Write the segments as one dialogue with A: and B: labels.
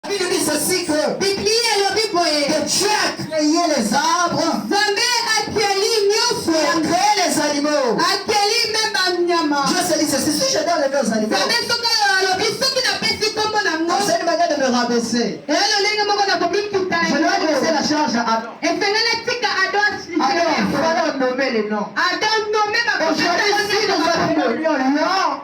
A: La Bible dit ceci que
B: Biblia elobi
A: Dieu a créé les arbres,
B: Nzambe akeli
A: il
B: nyonso.
A: a créé les animaux.
B: Akeli même banyama.
A: Dieu se dit ceci, si je donne les meilleurs animaux,
B: Nzambe soki alobi soki napesi kombo nango.
A: c'est une manière de me rabaisser.
B: Elelo ndenge moko nakomikuta
A: Je dois laisser la
B: yango.
A: charge à Adam.
B: Efengele tika Ado
A: Alors, il
B: asifele.
A: faut leur nommer les noms.
B: Ado nome
A: Aujourd'hui, si nous appelons le lion lion,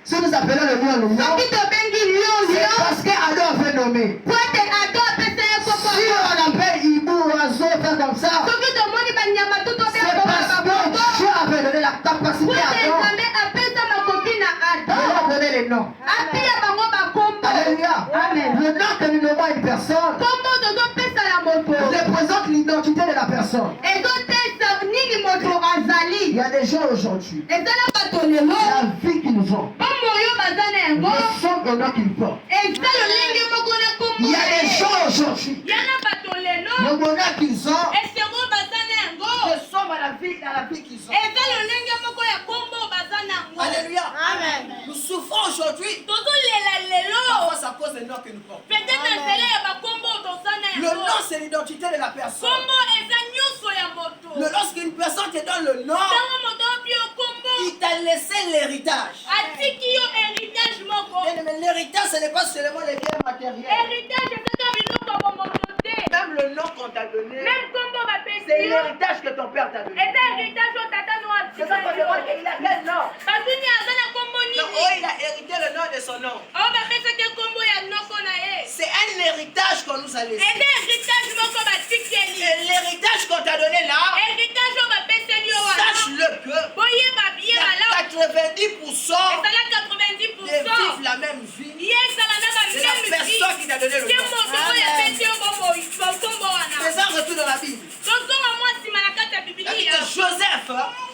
A: si nous appelons le lion lion,
B: soki tobengi lion
A: c'est
B: lion.
A: parce qu'Ado a fait nommer.
B: Po ete Ado apesa ye
A: Si
B: kombo.
A: on appelle hibou, oiseau, fait comme ça,
B: Soki tomoni banyama tu
A: c'est
B: tobenga
A: parce que
B: kombo.
A: Dieu avait donné la capacité
B: Po
A: à
B: ete
A: Adam
B: Nzambe apesa makoki na
A: de leur
B: Ado.
A: donner les noms.
B: Apia bango bakombo.
A: Alléluia.
B: Amen.
A: Le nom que nous nommons à une personne
B: Kombo tozopesa na moto.
A: représente l'identité de la personne.
B: ezotesa nini moto azali.
A: Il y a des gens aujourd'hui,
B: ezala bato lelo
A: la vie qu'ils ont,
B: kombo oyo baza na yango
A: le son et nom qu'ils portent.
B: eza lolenge moko na kombo
A: Il y a des gens aujourd'hui,
B: yana bato lelo
A: le bonheur qu'ils ont,
B: esengo baza na yango
A: ressemble à la vie qu'ils ont.
B: eza lolenge moko ya kombo baza na yango.
A: Alléluia.
B: Amen.
A: Nous souffrons aujourd'hui
B: tozolela lelo
A: parfois à cause des noms que nous portons.
B: peut-être nzela ya bakombo toza na
A: Le
B: yango.
A: nom, c'est l'identité de la personne.
B: kombo eza nyonso ya moto.
A: Lorsqu'une personne te donne le nom,
B: ntango moto opi yo kombo
A: il t'a laissé l'héritage.
B: atiki yo héritage moko.
A: Mais l'héritage, ce n'est pas seulement les biens matériels.
B: héritage ezaka biloko ya bomoto te.
A: Même le nom qu'on t'a donné,
B: même kombo bapesi
A: c'est
B: yo
A: l'héritage que ton père t'a donné.
B: eza héritage oyo tata no
A: C'est ça qu'on demande, il a quel nom?
B: batuni aza na kombo
A: Non,
B: nini.
A: oh, il a hérité le nom de son nom.
B: oyo bapesaki kombo ya noko na ye.
A: C'est un héritage qu'on nous a laissé.
B: eza héritage moko batikeli.
A: Et l'héritage qu'on t'a donné là,
B: héritage oyo bapeseli yo wana
A: sache-le que
B: boyeba
A: il
B: biye
A: y a
B: malamu
A: 90%
B: ezala
A: de
B: 90%
A: vivre la même vie.
B: ye ezala na
A: C'est la
B: bameme
A: personne qui t'a donné le
B: ye
A: nom.
B: moto oyo apesi yo kombo wana.
A: C'est un retour dans la Bible.
B: tozonga mwa nsima na kati ya
A: Il dit
B: bibilia.
A: que Joseph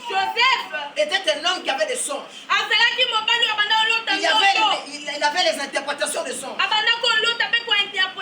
B: joseph
A: était un homme qui avait des songes.
B: azalaki mobali oyo abanda kolota nzoto.
A: Il avait les interprétations des songes.
B: abanda kolota mpe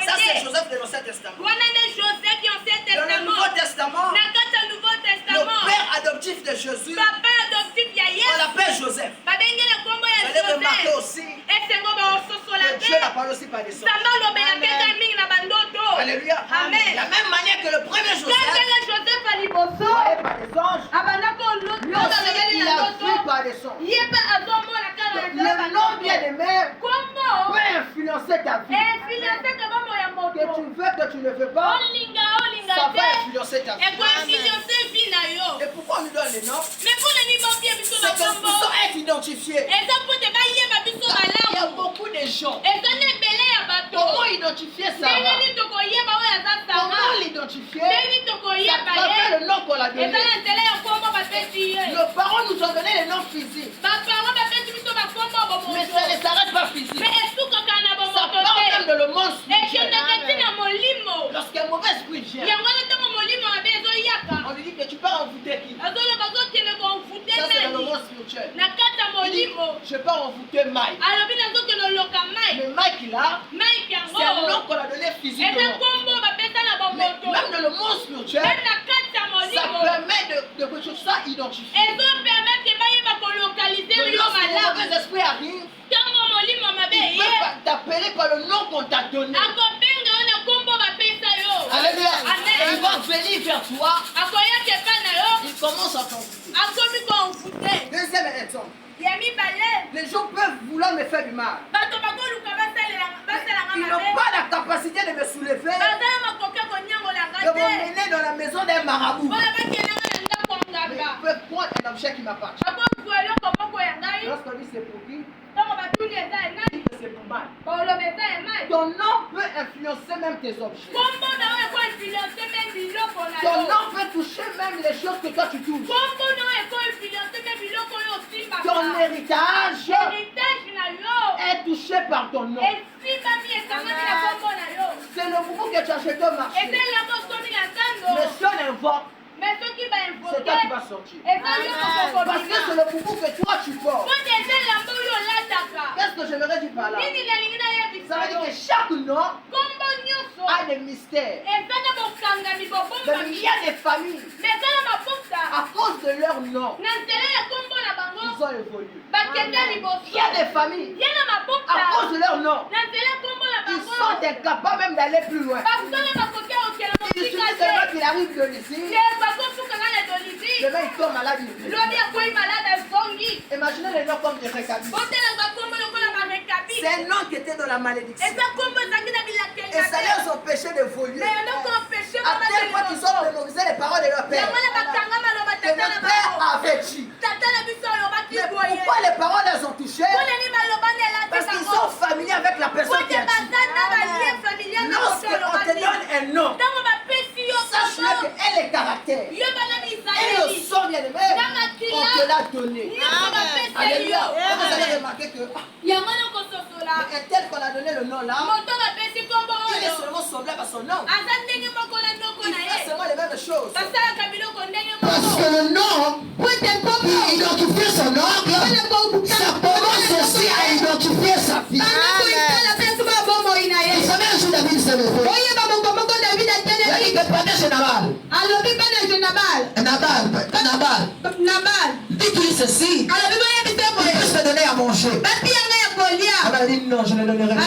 A: Ça, c'est
B: kointerprete.
A: Joseph de l'Ancien Testament.
B: wana nde joseph ya ancien
A: Dans le Nouveau
B: testament.
A: Testament,
B: na kati ya nouveau
A: le
B: testament
A: père adoptif de Jésus,
B: papa adoptif ya
A: on
B: yesu
A: l'appelle Joseph.
B: babengela kombo
A: Vous
B: ya
A: allez remarquer
B: joseph.
A: aussi
B: esengo baososola
A: que Dieu n'a
B: te
A: parlé aussi par des songes.
B: nzambe alobelaka eka mingi na bandoto.
A: Alléluia.
B: Amen.
A: De la même manière que le premier Joseph,
B: kakanga joseph ya liboso
A: voyé par des anges,
B: abanda
A: lui aussi,
B: kolobeli
A: il
B: na
A: a vu
B: ndoto
A: par des songes.
B: ye mpe azomona kaka na nzela
A: Le nom bien aimé
B: kombo
A: peut influencer ta vie.
B: efilanseke bombo ya
A: Que tu
B: moto
A: veux, que tu ne veux pas,
B: olinga olinga
A: ça va
B: te
A: influencer ta vie.
B: ekoinfluence vi na yo.
A: Et pourquoi on nous donne les noms?
B: me mpona nini bopie biso
A: C'est que nous
B: bakombo
A: sommes être identifiés.
B: eza mpo te bayeba biso
A: Il y a
B: malamu.
A: beaucoup de gens.
B: eza na ebele ya bato
A: Comment identifier ça?
B: ndenge nini tokoyeba oyo aza
A: Comment
B: sara
A: l'identifier?
B: ndenge nini
A: Ça
B: tokoyeba
A: travers
B: ye
A: le nom qu'on a donné.
B: eza na nzela ya kombo bapesi ye
A: Nos parents nous ont donné les noms physiques.
B: baparent bapesi biso bakombo
A: Mais
B: bomoto
A: ça ne s'arrête pas physique.
B: me esukaka na
A: Ça
B: bomoto
A: part même
B: te
A: de le monde spirituel.
B: ekendeke ntina molimo
A: Lorsqu'un mauvais esprit vient,
B: yango wana ntango molimo mabe ezoyaka
A: on lui dit que tu pars envoûter qui?
B: azoloba azokende konfute
A: Ça, c'est dans le
B: nani
A: monde spirituel.
B: na kati ya
A: Il dit,
B: molimo
A: je pars envoûter Mike.
B: alobi nazokende oloka mike
A: Mais Mike, là,
B: mike
A: c'est un nom
B: yango
A: qu'on a donné
B: eza
A: physiquement.
B: kombo bapesa na
A: Mais
B: bomoto
A: même dans le monde spirituel,
B: meme na kati ya
A: ça
B: molimo
A: permet de que tout ça identifié.
B: ezopermetre bayeba kolokalize
A: Que
B: bino
A: lorsque le
B: malamu
A: mauvais esprit arrive,
B: ntango molimo mabe
A: il
B: ye
A: peut t'appeler par le nom qu'on t'a donné.
B: akobenga yo na kombo bapesa yo.
A: Alléluia. Et il
B: amen
A: va venir vers toi.
B: akoyaka epa na yo
A: Il commence à t'envoûter.
B: akomi konfute
A: Deuxième exemple.
B: ya mibale
A: Les gens peuvent vouloir me faire du mal.
B: bato bakoluka basalanga
A: Ils n'ont
B: mabe
A: pas la capacité de me soulever,
B: baza na makoki konyangolanga
A: de
B: te
A: m'emmener dans la maison d'un marabout.
B: mpona bakendanga na ndako
A: Mais
B: nganga
A: ils peuvent prendre un objet qui m'appartient.
B: akozwa eloko moko ya ngai
A: Lorsqu'on dit c'est pour qui,
B: ntango batuni eza ya
A: on
B: ngai
A: dit que c'est pour mal.
B: baloba eza ya mai
A: Ton nom peut influencer même tes objets.
B: kombo na oyo ekoinfluence me biloko na
A: Ton
B: yo
A: nom peut toucher même les choses que toi tu touches.
B: kombo na oyo ekoinfluence me biloko oyo
A: Ton
B: osimbaka
A: héritage
B: héritage na yo
A: est touché par ton nom.
B: esimbami esangami na kombo na yo
A: C'est le mouvement que tu as acheté au marché.
B: eza eloko osomi na
A: Mais
B: nzando
A: si on invoque,
B: mais soki
A: c'est toi qui
B: bainvoke
A: vas sortir.
B: eza yo
A: Parce que c'est
B: mokokobima
A: le mouvement que toi tu portes.
B: po te eza elamba oyo olataka
A: Qu'est-ce que je leur ai dit par là?
B: nini nalingi
A: Ça
B: nayebisa
A: veut dire
B: yo
A: que chaque nom
B: kombo nyonso
A: a des mystères.
B: eza na bokangami
A: Mais
B: bobombami
A: il y a des familles,
B: me eza na mafuta
A: à cause de leur nom,
B: na nzela ya kombo na bango
A: ils ont évolué.
B: bakende
A: Il
B: liboso
A: y a des familles,
B: ye na
A: à
B: mafuta
A: cause de leur nom,
B: na nzela ya kombo na
A: ils
B: bango
A: sont incapables même d'aller plus loin.
B: basala bakoki okela
A: Il suffit
B: mosika
A: seulement
B: te
A: qu'il arrive de ici,
B: ye bakofukanga na dolivi
A: demain il tombe malade.
B: lobi akwei malade ezongi
A: Imaginez les noms comme des récabis.
B: botela bakombo lokola barekabi
A: C'est un nom qui était dans la malédiction.
B: eza kombo ezangi na
A: Et
B: bilakeli
A: ça leur a empêché d'évoluer.
B: me yanoko empêche
A: À tel point qu'ils ont mémorisé les paroles de leur père.
B: yango na bakanga maloba
A: Que
B: tata na
A: notre père
B: bango
A: avait dit.
B: tata na biso alobaki
A: Mais
B: boye
A: pourquoi les paroles les ont touchées?
B: mpona nini maloba
A: Parce
B: nelati
A: qu'ils
B: bango
A: sont familiers avec la personne qui
B: kote
A: a dit.
B: baza na balie familial na kote
A: Lorsqu'on te
B: olobaki
A: donne un nom,
B: ntango bapesi yo
A: sache-le
B: kombo
A: qu'elle est caractère.
B: yebana
A: Et le
B: misaeli
A: son bien aimé, on te l'a donné.
B: nyonso bapesi
A: Alléluia.
B: yo
A: Vous allez remarquer que
B: yango nakososola
A: un tel qu'on a donné le nom là,
B: moto bapesi kombo
A: il est
B: oyo
A: seulement semblable à son nom.
B: aza ndenge moko na ndoko
A: Il
B: na
A: fait
B: ye
A: seulement les mêmes choses.
B: basalaka biloko ndenge
C: Parce
B: moko
C: que le nom, pour identifier son oncle, ça commence aussi à identifier sa fille. Vous savez, un jour David s'est levé. Il a dit que pendant chez Nabal, dit qu'il ceci, il peut se donner à manger. Ah ben, elle dit non, je ne donnerai pas.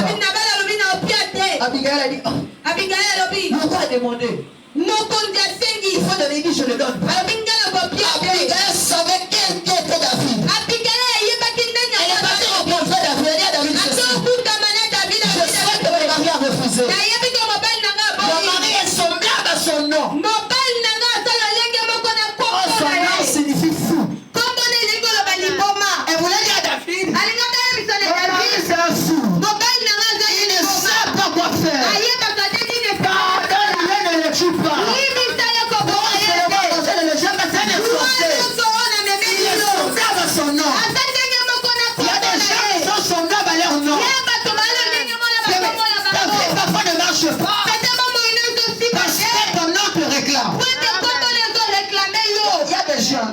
C: Abigail a dit, oh, pourquoi demandé? Il faut donner, il dit je ne donne pas. Abigail savait qui était David. Elle est partie rencontrer David. Elle dit à David ceci, je sais que mon mari a refusé. Mon mari est semblable à son nom. Oh, son nom signifie fou. Elle voulait dire à David, mon mari c'est un fou. Il ne sait pas quoi faire. Pardonne-le, ne le tue pas. Non seulement manger le légère, mais c'est un forcé. Il est semblable à son nom. Il y a des gens qui sont semblables à leur nom. Ta vie parfois ne marche pas parce que ton nom te réclame. Il y a des gens,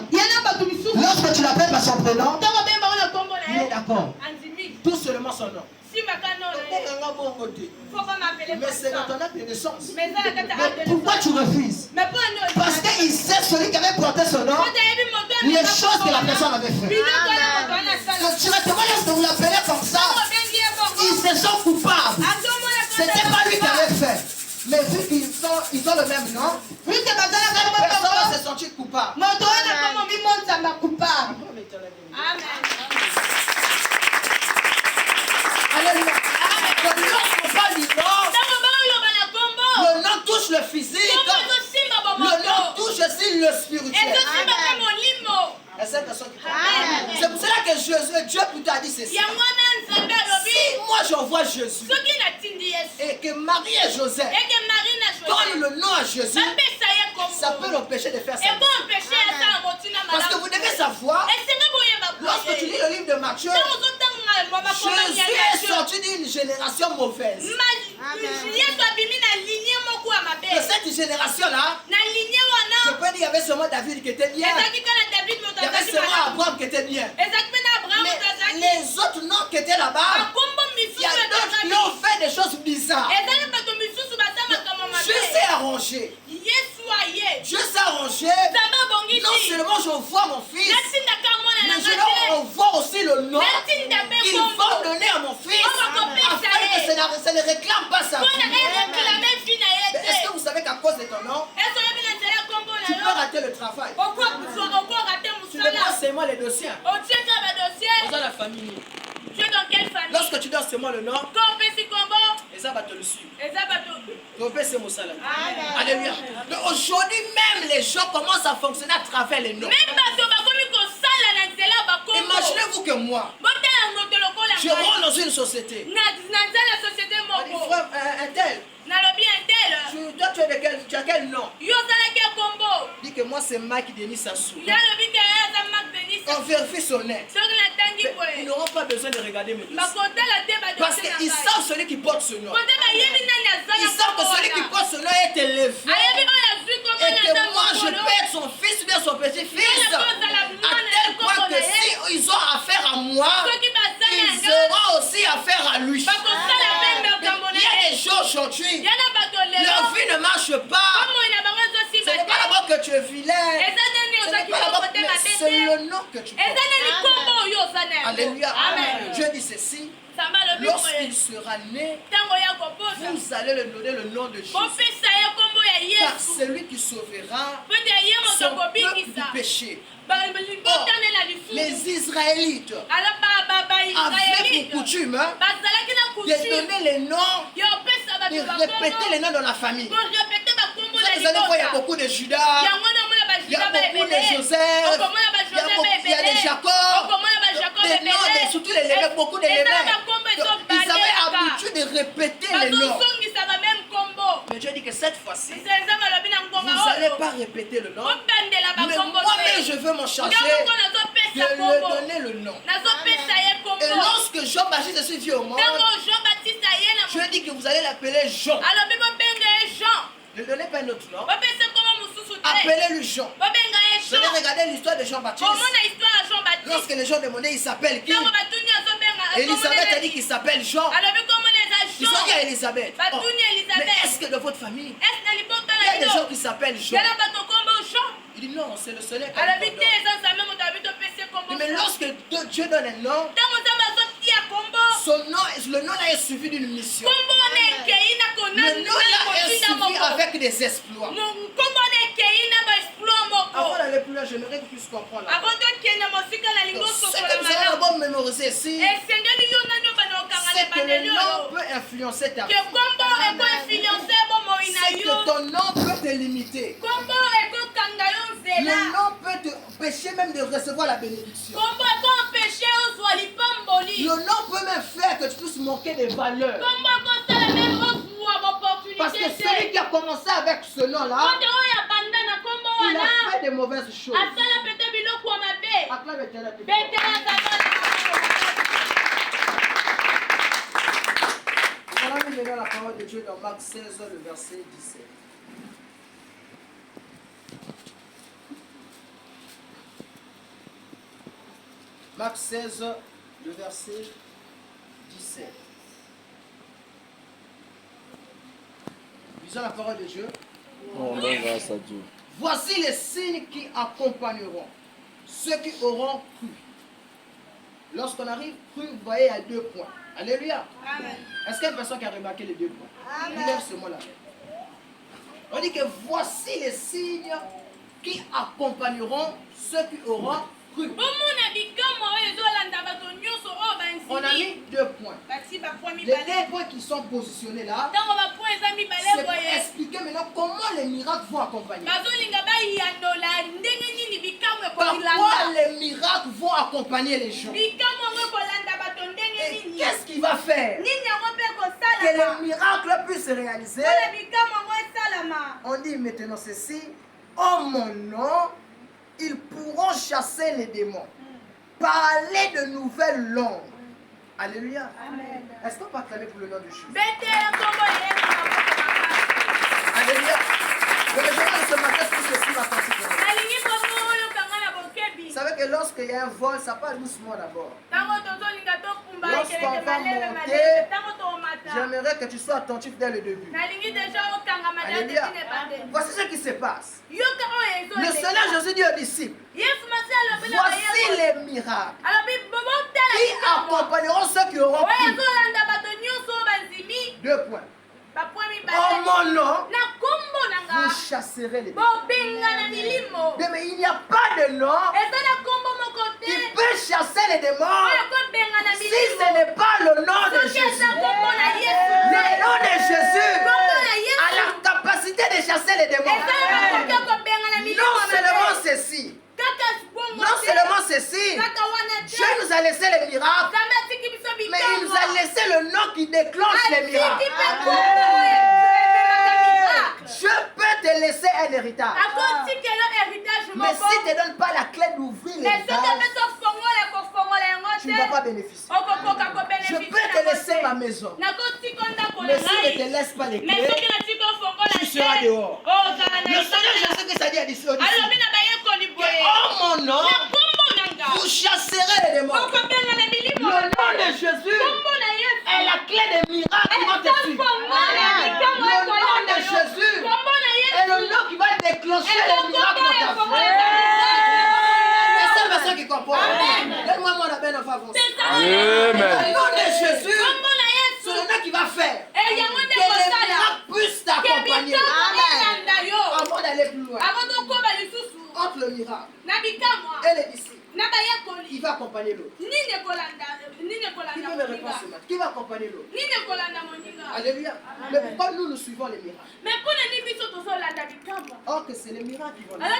C: lorsque tu l'appelles par son prénom, il est d'accord.
A: Tout seulement son nom.
B: Mais
A: Mais c'est dans ton acte de naissance.
B: Mais
A: Mais pourquoi tu refuses? Parce qu'il sait celui qui avait porté son nom, les choses que la personne avait fait. Directement, lorsque vous l'appelez comme ça, ils se sont coupables. C'était pas lui qui avait fait. Mais vu qu'ils ont le même nom, personne ne s'est senti coupable. Alléluia. Donc, lorsqu'on parle du nom, le nom touche le physique, le nom touche aussi le spirituel. Et cette personne qui parle. C'est pour cela que Dieu plutôt a dit ceci. Si moi j'envoie Jésus et que Marie et Joseph donnent le nom à Jésus, ça peut l'empêcher de faire ça. Parce que vous devez savoir, lorsque tu lis le livre de Matthieu, Jésus est sorti d'une génération mauvaise. De cette génération-là, je peux dire qu'il y avait seulement David qui était bien. Il y avait seulement Abraham qui était bien. Mais les autres noms qui étaient là-bas, il y a d'autres qui ont fait des choses bizarres. Dieu s'est arrangé. Dieu s'est arrangé. Non seulement j'envoie mon fils, mais je leur envoie aussi le nom qu'ils vont donner à mon fils afin que ça ne réclame pas sa vie. Mais est-ce que vous savez qu'à cause de ton nom, tu peux rater le travail? Tu ne prends seulement les dossiers. Dans la famille. Lorsque tu donnes seulement le nom, et ça va te le suivre. Alléluia. Mais aujourd'hui même, les gens commencent à fonctionner à travers les noms. Imaginez-vous que moi, je rentre dans une société. On dit, frère, un tel. Toi, tu as quel nom? Dis que moi, c'est Mike Denis Sassou. On vérifie son net. Ils n'auront pas besoin de regarder mes dossiers. Parce qu'ils savent celui qui porte ce nom. Ils savent que celui qui porte ce nom est élevé. Et que moi, je peux être son fils ou bien son petit-fils. À tel point que si ils ont affaire à moi, ils auront aussi affaire à lui. Il y a des gens aujourd'hui, Leur vie ne marche pas. Ce n'est pas d'abord que tu es vilain. C'est le nom que tu portes. Alléluia. Dieu dit ceci. Lorsqu'il sera né, vous allez lui donner le nom de Jésus. Car c'est lui qui sauvera son peuple du péché. Or, les Israélites avaient pour coutume de donner les noms, de répéter les noms dans la famille. Vous allez voir, il y a beaucoup de Judas, il y a beaucoup de Joseph, il y a des Jacob, des noms, surtout les Lévites, beaucoup de Lévites. Ils avaient l'habitude de répéter les noms. Mais Dieu dit que cette fois-ci, vous n'allez pas répéter le nom. Mais moi-même, je veux m'en charger de lui donner le nom. Et lorsque Jean-Baptiste se vit au monde, je dis que vous allez l'appeler Jean. Ne donnez pas un autre nom. Appelez-le Jean. Vous allez regarder l'histoire de Jean-Baptiste. Lorsque les gens demandaient, il s'appelle qui? Élisabeth a dit qu'il s'appelle Jean. Ils ont dit à Élisabeth. Oh, mais est-ce que dans votre famille, il y a des gens qui s'appellent Jean? Il dit non, c'est le soleil. Mais lorsque Dieu donne un nom, son nom, le nom là est suivi d'une mission. Le nom là est suivi avec des exploits. Avant d'aller plus loin, j'aimerais que tu puisses comprendre. Ce que nous allons d'abord mémoriser ici, c'est que le nom peut influencer ta vie. C'est que ton nom peut te limiter. Le nom peut te empêcher même de recevoir la bénédiction. Le nom peut même faire que tu puisses manquer des valeurs. Parce que celui qui a commencé avec ce nom-là, il a fait de mauvaises choses. On va maintenant la parole de Dieu dans Marc 16, le verset 17. Marc 16, le verset 17. Lisons la parole de Dieu.
D: Oh, grâce à Dieu.
A: Voici les signes qui accompagneront ceux qui auront cru. Lorsqu'on arrive, cru, vous voyez, il y a 2 points. Alléluia. Amen. Est-ce qu'il y a une personne qui a remarqué les 2 points? Il lève ce mot-là. On dit que voici les signes qui accompagneront ceux qui auront cru. On a mis 2 points. Les 2 points qui sont positionnés là, c'est pour expliquer maintenant comment les miracles vont accompagner. Pourquoi les miracles vont accompagner les gens? Et qu'est-ce qu'il va faire que les miracles puissent se réaliser? On dit maintenant ceci: en mon nom, ils pourront chasser les démons, parler de nouvelles langues. Alléluia. Est-ce qu'on peut acclamer pour le nom de Jésus? Alléluia. Le journal ce matin, c'est ce qui m'a pensé. Vous savez que lorsqu'il y a un vol, ça part doucement d'abord. Lorsqu'on va monter, j'aimerais que tu sois attentif dès le début. Alléluia. Voici ce qui se passe. Le Seigneur Jésus dit aux disciples: voici les miracles qui accompagneront ceux qui auront cru. 2 points. En mon nom, vous chasserez les démons. Mais il n'y a pas de nom qui peut chasser les démons si ce n'est pas le nom de Jésus. Le nom de Jésus a la capacité de chasser les démons. Non seulement ceci. Non seulement ceci, Dieu nous a laissé les miracles, mais il nous a laissé le nom qui déclenche les miracles. Je peux te laisser un héritage, mais si tu ne donnes pas la clé d'ouvrir l'héritage, tu ne vas pas bénéficier. Je peux te laisser ma maison, mais si je ne te laisse pas les clés, tu seras dehors. Le Seigneur Jésus-Christ a dit à disciples: oh mon nom, vous chasserez les démons. Le nom de Jésus est la clé des miracles qui vont te suivre. Le nom de Jésus encore. Donne-moi mon abbé en faveur.
D: Amen.
A: Le nom de Jésus, c'est le nom qui va faire que les miracles puissent t'accompagner. Avant d'aller plus loin, entre le miracle et les disciples, il va accompagner l'autre. Qui veut me répondre ce matin? Qui va accompagner l'autre? Alléluia. Mais pourquoi nous suivons les miracles? Or que c'est les miracles qui vont nous suivre.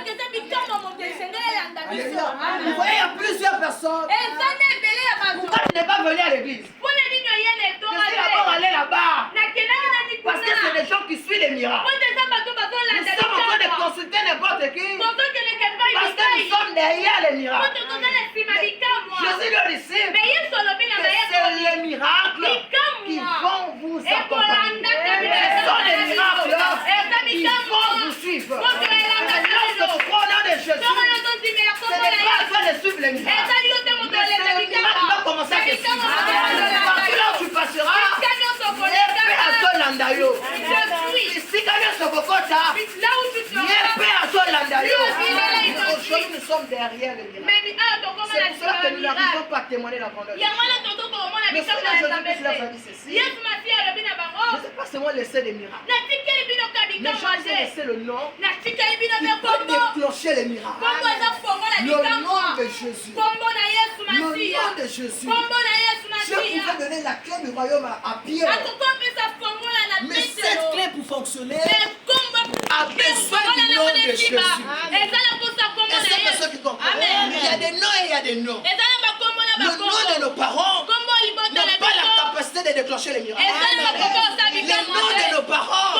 A: Alléluia. Vous voyez, il y a plusieurs personnes. Pourquoi tu n'es pas venu à l'église? Je suis d'abord allé là-bas. Parce que c'est des gens qui suivent les miracles. Nous sommes en train de consulter n'importe qui. Parce que nous sommes derrière les miracles. Jésus leur disciple que c'est les miracles qui vont vous accompagner. Ce sont les miracles qui vont vous suivre. Lorsque tu prends le nom de Jésus, ce n'est pas à toi de suivre les miracles. C'est le miracle qui va commencer à te suivre. Partout là où tu passeras, épée à toi landayo. Ici, quand il y a ce cocota, épée à toi landayo. Aujourd'hui, nous sommes derrière les miracles. C'est pour cela que nous n'arrivons pas à témoigner la grandeur. Mais c'est là que Jésus a dit ceci. Je ne sais pas seulement laisser des miracles. Mais je vais laisser le nom qui peut déclencher les miracles. Le nom de Jésus. Le nom de Jésus. Dieu pouvait donner la clé du royaume à Pierre. Mais cette clé pour fonctionner a besoin du nom de Jésus. Et c'est pour ceux qui comprennent. Il y a des noms et il y a des noms. Le nom de nos parents n'a pas la capacité de déclencher les miracles. Le nom de nos parents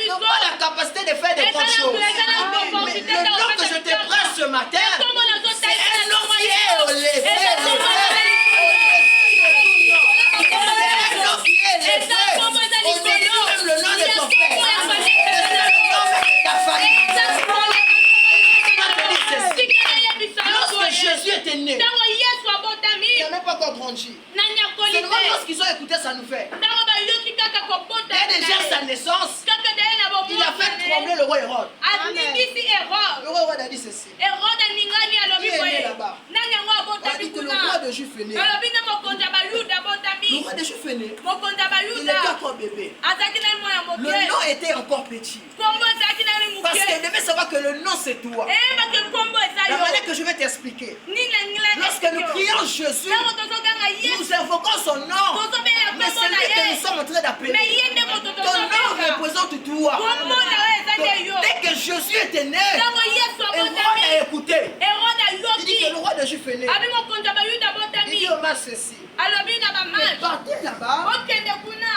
A: n'a pas la capacité de faire des grandes choses. Mais le nom que je te prends ce matin, c'est un nom qui est élevé. Même le nom de ton père, le nom de ta famille. Lorsque Jésus était né, il n'a même pas encore grandi. Seulement lorsqu'ils ont écouté sa nouvelle, dès déjà sa naissance, il a fait trembler le roi Hérode. Le roi Hérode a dit ceci. Qui est né là-bas? On a dit que le roi de Juif est né. Le roi de Juif est né. Il était encore bébé. Le nom était encore petit. Parce qu'il devait savoir que le nom c'est toi. La manière que je vais t'expliquer. Lorsque nous prions Jésus, nous invoquons son nom. Mais c'est lui que nous sommes en train d'appeler. Ton nom représente toi. Donc, dès que Jésus était né, Hérode a écouté. Il dit que le roi de Juif est né. Il dit au match ceci. Partez là-bas.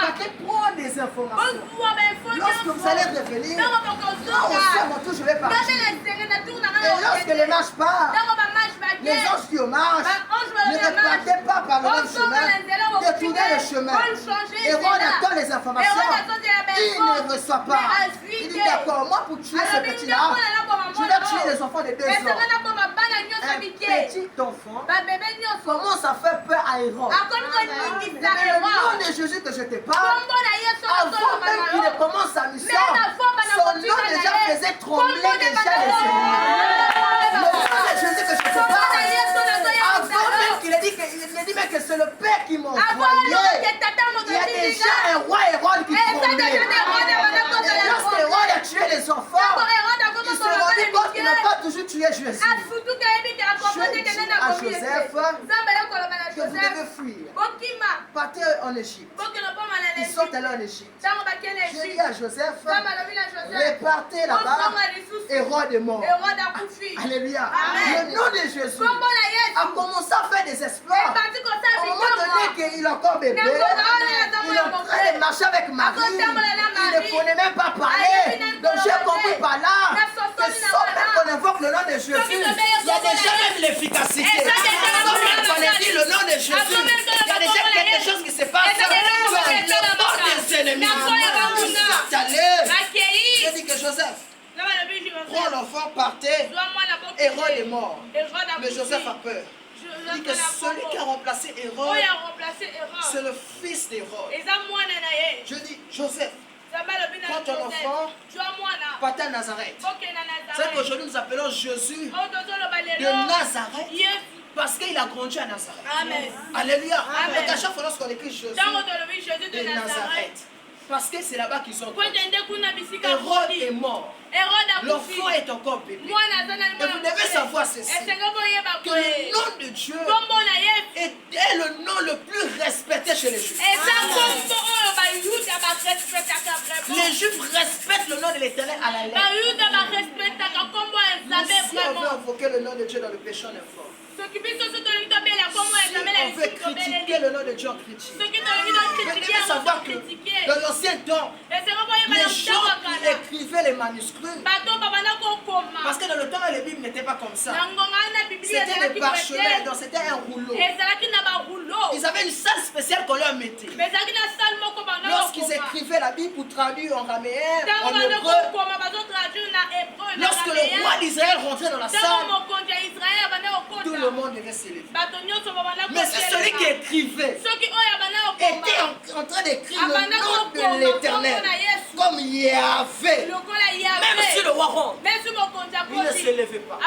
A: Partez prendre des informations. Lorsque vous allez revenir, là aussi, je vais partir. Et lorsque les marches partent, les anges qui marchent, ne repartez pas par le même chemin, détournez le chemin. Hérode attend les informations. Il ne reçoit pas. Il dit d'accord, moi pour tuer ce petit-là, je vais tuer les enfants de 2 ans. Un petit enfant commence à faire peur à Hérode. Le nom de Jésus que je te parle, avant même qu'il ne commence sa mission, son nom déjà faisait trembler déjà les ennemis. Le nom de Jésus que je te parle, avant même qu'il ait dit que c'est le Père qui m'a envoyé, il y a déjà un roi Hérode qui tremblait. Lorsque Hérode a tué les enfants, il se rendit compte qu'il n'a pas toujours tué Jésus. Je dis à Joseph que vous devez fuir. Partez en Égypte. Ils sont allés en Égypte. Je dis à Joseph, repartez là-bas. Hérode est mort. Alléluia. Le nom de Jésus a commencé à faire des exploits. Au moment donné qu'il est encore bébé, il est en train de marcher avec Marie. Il ne connaît même pas parler. Donc j'ai compris par là que sans même qu'on invoque le nom de Jésus, il y a déjà même l'efficacité. Sans même qu'on ait dit le nom de Jésus, il y a déjà quelque chose qui se passe. Le nom des ennemis. Je dis que Joseph, prends l'enfant, partez. Hérode est mort. Mais Joseph a peur. Il dit que celui qui a remplacé Hérode, c'est le fils d'Hérode. Je dis, Joseph, prends ton enfant, partez à Nazareth. C'est qu'aujourd'hui nous appelons Jésus de Nazareth. Parce qu'il a grandi à Nazareth.
B: Amen.
A: Alléluia.
B: Amen.
A: Donc à chaque fois lorsqu'on écrit Jésus de Nazareth, parce que c'est là-bas qu'ils sont. Hérode est mort. L'enfant est encore bébé. Et vous devez savoir ceci, que le nom de Dieu est le nom le plus respecté chez les Juifs. Les Juifs respectent le nom de l'Éternel à la lettre. Si on veut invoquer le nom de Dieu dans le péché, on est fort. Si on veut critiquer le nom de Dieu, on critique. Vous devez savoir que dans l'ancien temps, les gens qui écrivaient les manuscrits, parce que dans le temps où les Bibles n'étaient pas comme ça, c'était des parchemins, donc c'était un rouleau. Ils avaient une salle spéciale qu'on leur mettait. Lorsqu'ils écrivaient la Bible pour traduire en araméen, en hébreu, lorsque le roi d'Israël rentrait dans la salle, tout le monde devait se lever. Mais c'est celui qui écrivait était en train d'écrire le nom de l'Éternel comme Yahvé. Même si le roi rentre, il ne se levait pas.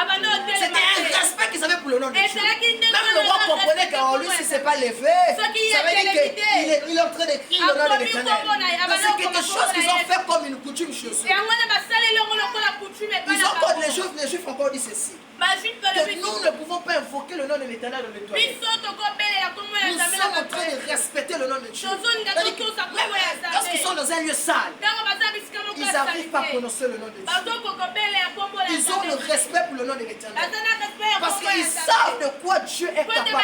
A: C'était un respect qu'ils avaient pour le nom de Dieu. Même le roi comprenait qu'en lui, si ce n'est pas levé, ça veut dire qu'il est en train d'écrire le nom de l'Éternel. Donc c'est quelque chose qu'ils ont fait comme une coutume chez eux. Ils ont encore les Juifs encore dit ceci. Que nous ne pouvons pas invoquer le nom de l'Éternel dans le toilette. Nous sommes en train de respecter le nom de Dieu. Même lorsqu'ils sont dans un lieu sale, ils n'arrivent pas à prononcer le nom de Dieu. Ils ont le respect pour le nom de l'Éternel. Parce qu'ils savent de quoi Dieu est capable de faire.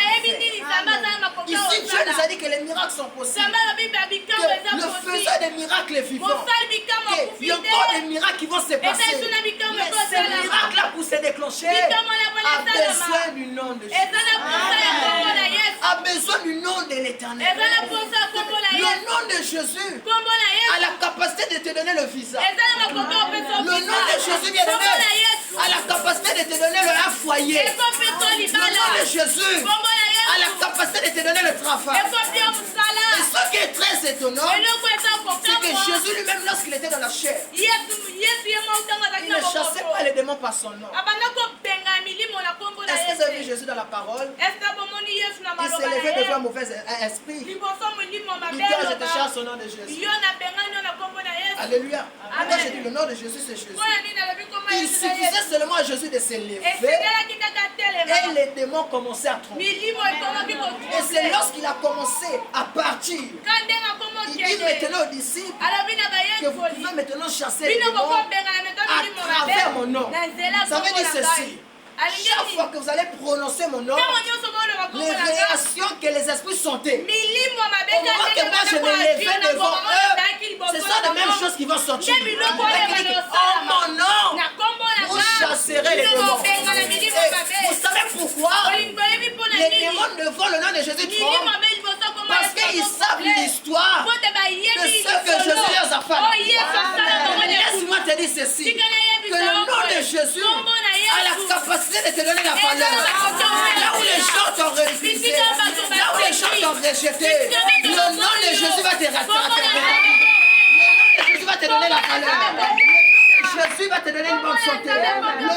A: Ici, Dieu nous a dit que les miracles sont possibles. Que le faiseur des miracles est vivant. Il y a encore des miracles qui vont se passer. Mais ces miracles-là, pour se déclencher, a besoin du nom de Jésus. A besoin du nom de l'Éternel. Le nom de Jésus a la capacité de te donner le visa. Le nom de Jésus, bien aimé, a la capacité de te donner un foyer. Le nom de Jésus a la capacité de te donner le travail. Et ce qui est très étonnant, c'est que Jésus lui-même, lorsqu'il était dans la chair, il ne chassait pas les démons par son nom. Est-ce que vous avez vu Jésus dans la parole? Il s'est levé devant un mauvais esprit. Il dit, je te chasse au nom de Jésus. Alléluia. Quand j'ai dit le nom de Jésus, c'est Jésus. Il suffisait seulement à Jésus de se lever et les démons commençaient à trembler. Et c'est lorsqu'il a commencé à partir, il dit maintenant aux disciples que vous pouvez maintenant chasser les démons à travers mon nom. Ça veut dire ceci. Chaque fois que vous allez prononcer mon nom, les réactions que les esprits sentaient, au moment que moi je me levais devant eux, ce sont les mêmes choses qui vont sortir. Oh mon nom, vous chasserez les démons. Et vous savez pourquoi les démons devant le nom de Jésus tremblent? Parce qu'ils savent l'histoire de ce que Jésus leur a fait. Laisse-moi te dire ceci, que le nom de Jésus a la capacité de te donner la valeur. Là où les gens t'ont refusé, là où les gens t'ont rejeté, le nom de Jésus va te rattraper. Le nom de Jésus va te donner la valeur. Jésus va te donner une bonne santé. Le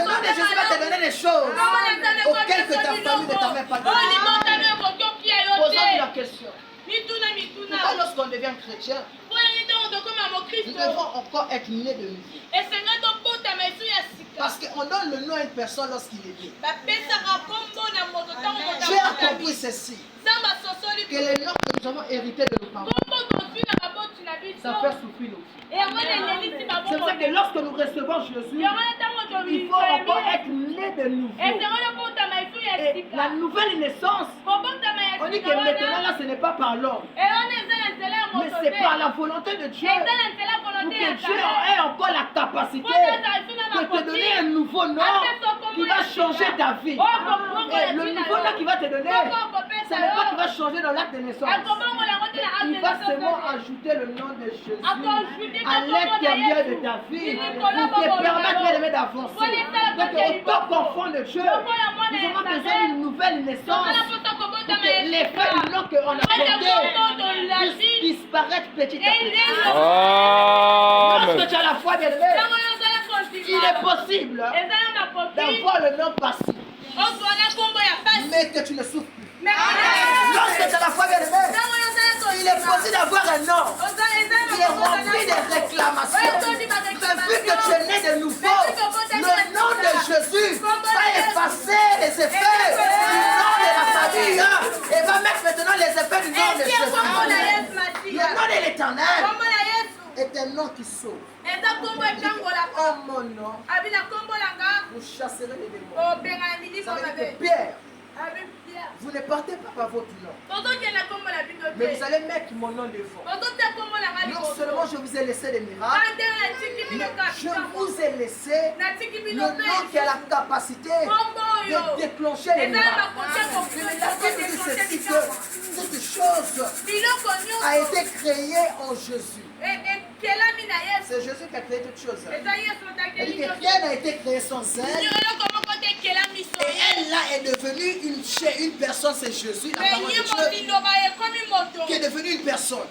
A: nom de Jésus va te donner les choses auxquelles que ta famille ne t'a même pas donné. Posons la question. Pourquoi lorsqu'on devient chrétien, nous devons encore être nés de nouveau? Parce qu'on donne le nom à une personne lorsqu'il est né. J'ai compris ceci, que les noms que nous avons hérités de nos parents, ça fait souffrir nos filles. C'est vrai que lorsque nous recevons Jésus, il faut encore être né de nouveau. Et la nouvelle naissance, on dit que maintenant là ce n'est pas par l'homme, mais c'est par la volonté de Dieu, pour que Dieu ait encore la capacité de te donner un nouveau nom qui va changer ta vie. Et le nouveau nom qui va te donner, ce n'est pas qui va changer dans l'acte de naissance. Il va seulement ajouter le nom de Jésus à l'intérieur de ta vie pour te permettre d'avancer. Donc autant qu'enfant de Dieu, nous avons besoin d'une nouvelle naissance pour que l'effet du nom qu'on a porté puisse disparaître petit à petit. Lorsque tu as la foi, bien aimé, il est possible d'avoir le nom passif. Mais que tu ne souffres plus. Lorsque tu as la foi bien aimée, il est possible d'avoir un nom. Il est rempli de réclamations. Mais vu que tu es né de nouveau, le nom de Jésus va effacer les effets du nom de la famille et va mettre maintenant les effets du nom de Jésus. Le nom de l'Éternel est un nom qui sauve. En mon nom, vous chasserez les démons. Ça veut dire que Pierre, vous ne partez pas par votre nom, mais vous allez mettre mon nom devant. Non seulement je vous ai laissé des miracles, mais je vous ai laissé le nom qui a la capacité de déclencher les miracles. La Bible dit ceci, que cette chose a été créée en Jésus. C'est Jésus qui a créé toutes choses. Il dit que rien n'a été créé sans elle. Et elle là est devenue une personne, c'est Jésus, la parole de Dieu, qui est devenue une personne.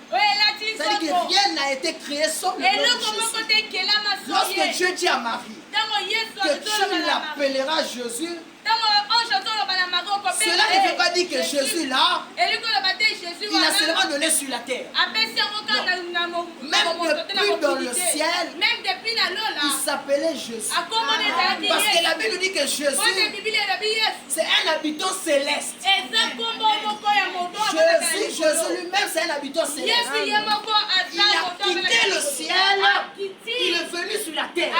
A: C'est-à-dire que rien n'a été créé sans le nom de Jésus. Lorsque Dieu dit à Marie que tu l'appelleras Jésus, cela ne veut pas dire que Jésus là, il a seulement donné sur la terre. Non. Même depuis dans le ciel, il s'appelait Jésus. Parce que la Bible dit que Jésus, c'est un habitant céleste. Jésus lui-même, c'est un habitant céleste. Il a quitté le ciel, il est venu sur la terre.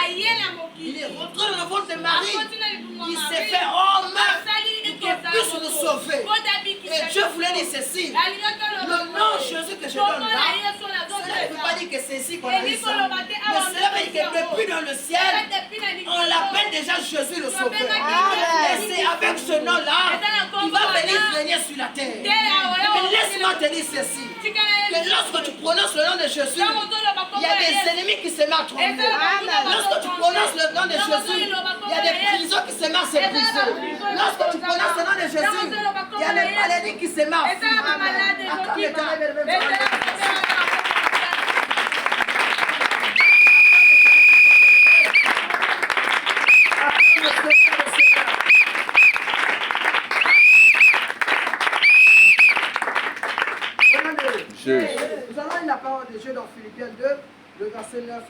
A: Il est rentré dans le ventre de Marie. Il s'est fait homme pour qu'il puisse nous sauver. Et Dieu voulait dire ceci. Le nom Jésus que je donne là, cela ne veut pas dire que c'est ici qu'on a eu ça. Mais cela veut dire que depuis dans le ciel, on l'appelle déjà Jésus le Sauveur. Et c'est avec ce nom-là qu'il va venir sur la terre. Mais laisse-moi te dire ceci. Que lorsque tu prononces le nom de Jésus, il y a des ennemis qui se mettent à trembler. Lorsque tu prononces le nom de Jésus, il y a des prisons qui se mettent à se briser. Lorsque tu prononces le nom de Jésus, il y a des maladies qui se mettent à fuir. Nous allons lire la parole de Dieu dans Philippiens 2, le verset 9 à 10.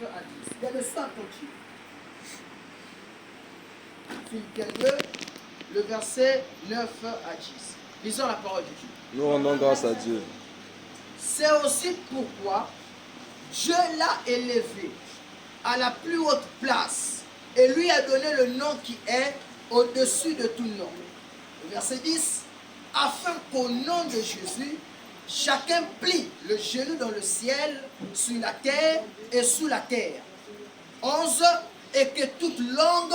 A: Il y a le sang entier. Philippiens 2, le verset 9 à 10. Lisons la parole de Dieu.
D: Nous rendons grâce à Dieu.
A: C'est aussi pourquoi Dieu l'a élevé à la plus haute place et lui a donné le nom qui est au-dessus de tout nom. Verset 10. Afin qu'au nom de Jésus, chacun plie le genou dans le ciel, sur la terre et sous la terre. 11. Et que toute langue